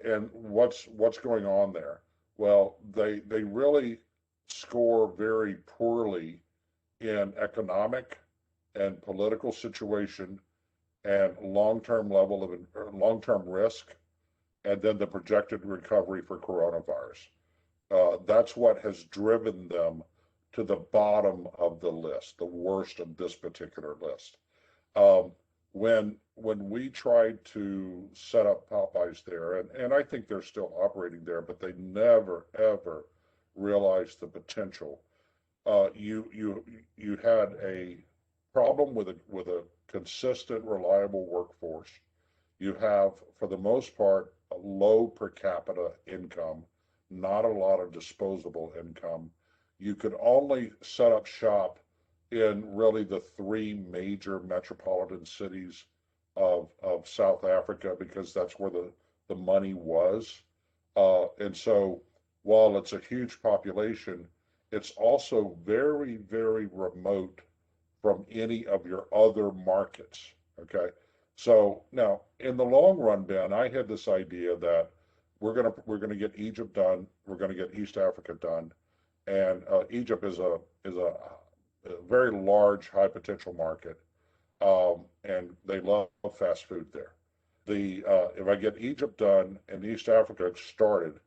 and what's going on there? Well, they really score very poorly in economic and political situation and long-term risk, and then the projected recovery for coronavirus. That's what has driven them to the bottom of the list, the worst of this particular list. Um, when we tried to set up Popeyes there, and I think they're still operating there, but they never ever realized the potential. You had a problem with a consistent, reliable workforce. You have, for the most part, a low per capita income, not a lot of disposable income. You could only set up shop in really the three major metropolitan cities of South Africa because that's where the money was. And so while it's a huge population, it's also very, very remote from any of your other markets. Okay. So now in the long run, Ben, I had this idea that we're gonna get Egypt done, we're gonna get East Africa done, and Egypt is a very large, high potential market, and they love fast food there. If I get Egypt done and East Africa started,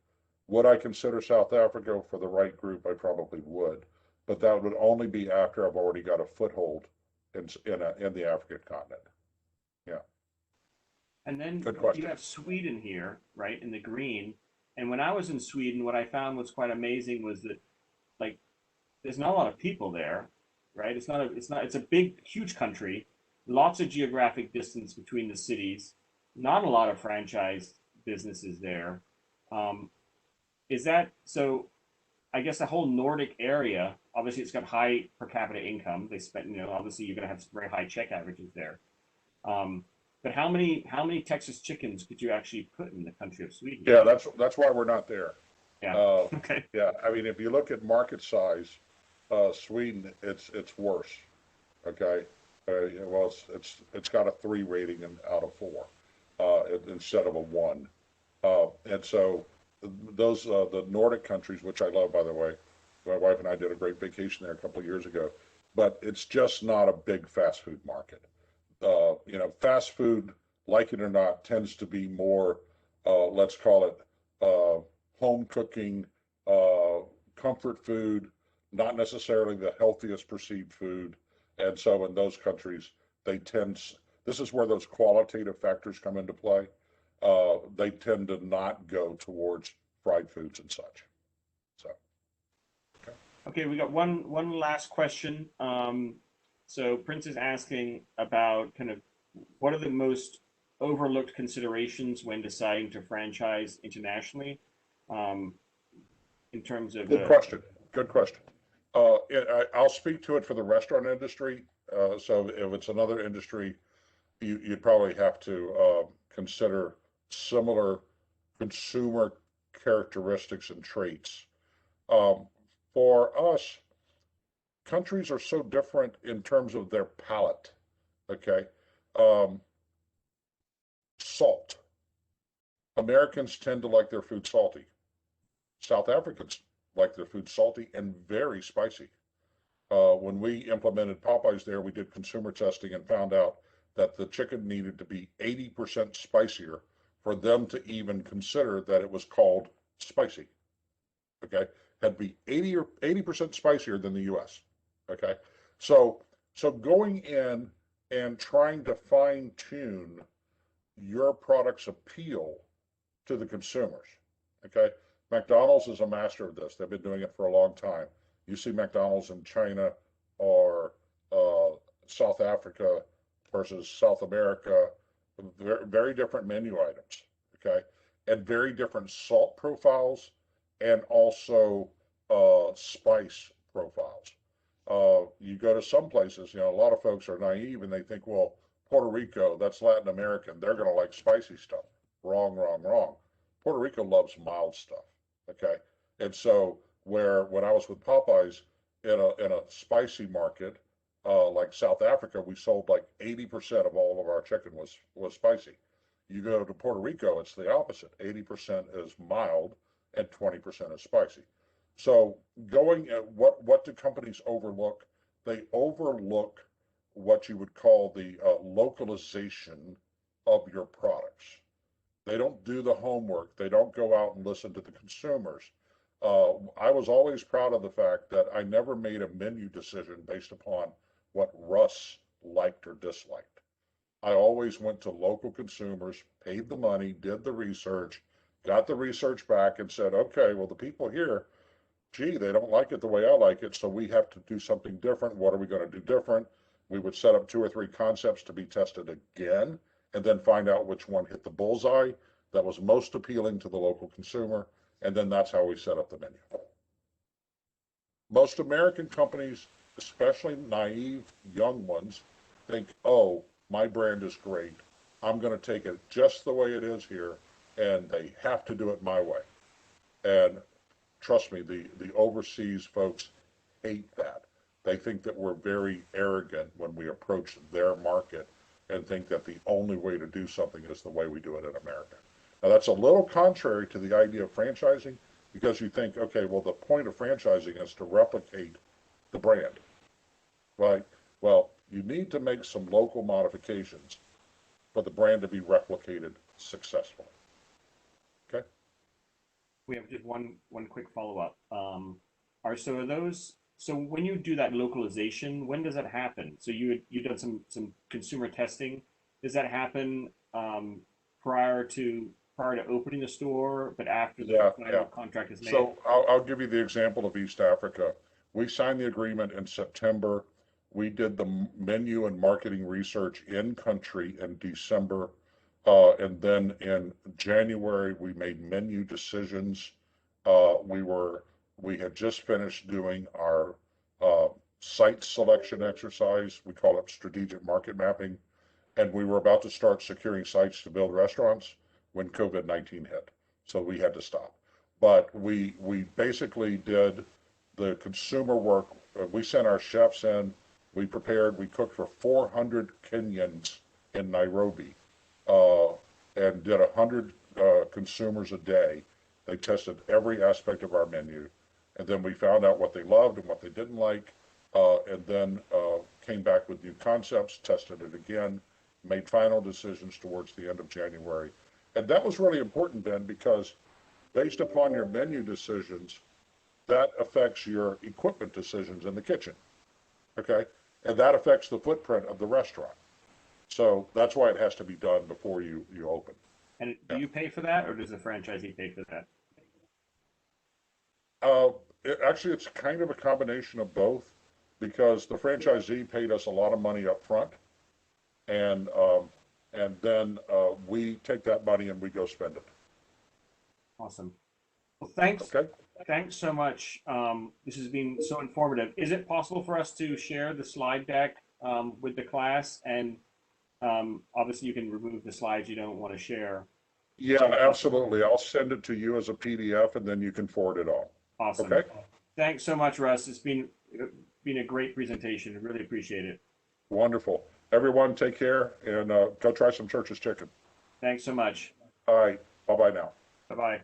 would I consider South Africa for the right group? I probably would, but that would only be after I've already got a foothold in the African continent. Yeah, And then good you question. have Sweden here, right, in the green. And when I was in Sweden, what I found was quite amazing was that, like, there's not a lot of people there, right? It's a big, huge country, lots of geographic distance between the cities, not a lot of franchise businesses there. Um, is that so? I guess the whole Nordic area, obviously, it's got high per capita income. They spend, you know, obviously, you're going to have very high check averages there. Um, but how many Texas chickens could you actually put in the country of Sweden? Yeah, that's why we're not there. Yeah. Okay. Yeah, I mean, if you look at market size, Sweden, it's worse. Okay, well, it's got a 3 rating out of 4, instead of a 1, and so the Nordic countries, which I love, by the way, my wife and I did a great vacation there a couple of years ago, but it's just not a big fast food market. Fast food, like it or not, tends to be more, let's call it, home cooking, comfort food, not necessarily the healthiest perceived food. And so in those countries, this is where those qualitative factors come into play. They tend to not go towards fried foods and such. So, okay. Okay, we got one last question. So Prince is asking about kind of what are the most overlooked considerations when deciding to franchise internationally, in terms of Good question. Good question. I'll speak to it for the restaurant industry. So if it's another industry, you'd probably have to consider similar consumer characteristics and traits. For us, countries are so different in terms of their palate. Okay. Um, Salt. Americans tend to like their food salty. South Africans like their food salty and very spicy. When we implemented Popeyes there, we did consumer testing and found out that the chicken needed to be 80% spicier for them to even consider that it was called spicy. Okay, had to be 80% spicier than the U.S. Okay, so going in and trying to fine tune your product's appeal to the consumers. Okay, McDonald's is a master of this. They've been doing it for a long time. You see McDonald's in China or South Africa versus South America, very, very different menu items, okay, and very different salt profiles and also spice profiles. You go to some places, a lot of folks are naive and they think, well, Puerto Rico, that's Latin American, they're going to like spicy stuff. Wrong, wrong, wrong. Puerto Rico loves mild stuff, okay? And so when I was with Popeyes in a spicy market, like South Africa, we sold like 80% of all of our chicken was spicy. You go to Puerto Rico, it's the opposite. 80% is mild and 20% is spicy. So going at what do companies overlook? They overlook what you would call the localization of your products. They don't do the homework. They don't go out and listen to the consumers. I was always proud of the fact that I never made a menu decision based upon what Russ liked or disliked. I always went to local consumers, paid the money, did the research, got the research back and said, okay, well, the people here, gee, they don't like it the way I like it, so we have to do something different. What are we going to do different? We would set up 2 or 3 concepts to be tested again, and then find out which one hit the bullseye that was most appealing to the local consumer, and then that's how we set up the menu. Most American companies, especially naive young ones, think, oh, my brand is great. I'm going to take it just the way it is here, and they have to do it my way. And trust me, the overseas folks hate that. They think that we're very arrogant when we approach their market and think that the only way to do something is the way we do it in America. Now, that's a little contrary to the idea of franchising, because you think, okay, well, the point of franchising is to replicate the brand, right? Well, you need to make some local modifications for the brand to be replicated successfully. Okay? We have just one quick follow-up. So when you do that localization, when does that happen? So you've done some consumer testing. Does that happen prior to opening the store, but after the final contract is made? So I'll give you the example of East Africa. We signed the agreement in September. We did the menu and marketing research in country in December. And then in January, we made menu decisions. We had just finished doing our site selection exercise. We call it strategic market mapping. And we were about to start securing sites to build restaurants when COVID-19 hit. So we had to stop. But we basically did the consumer work. We sent our chefs in. We cooked for 400 Kenyans in Nairobi and did 100 consumers a day. They tested every aspect of our menu. And then we found out what they loved and what they didn't like, and then came back with new concepts, tested it again, made final decisions towards the end of January. And that was really important, Ben, because based upon your menu decisions, that affects your equipment decisions in the kitchen, okay? And that affects the footprint of the restaurant. So that's why it has to be done before you open. And do you pay for that, or does the franchisee pay for that? Actually, it's kind of a combination of both, because the franchisee paid us a lot of money up front, and then we take that money and we go spend it. Awesome. Well, thanks. Okay. Thanks so much. This has been so informative. Is it possible for us to share the slide deck with the class? And obviously, you can remove the slides you don't want to share. Yeah, absolutely. I'll send it to you as a PDF, and then you can forward it on. Awesome. Okay. Thanks so much, Russ. It's been a great presentation. I really appreciate it. Wonderful. Everyone, take care, and go try some Church's chicken. Thanks so much. All right. Bye-bye now. Bye-bye.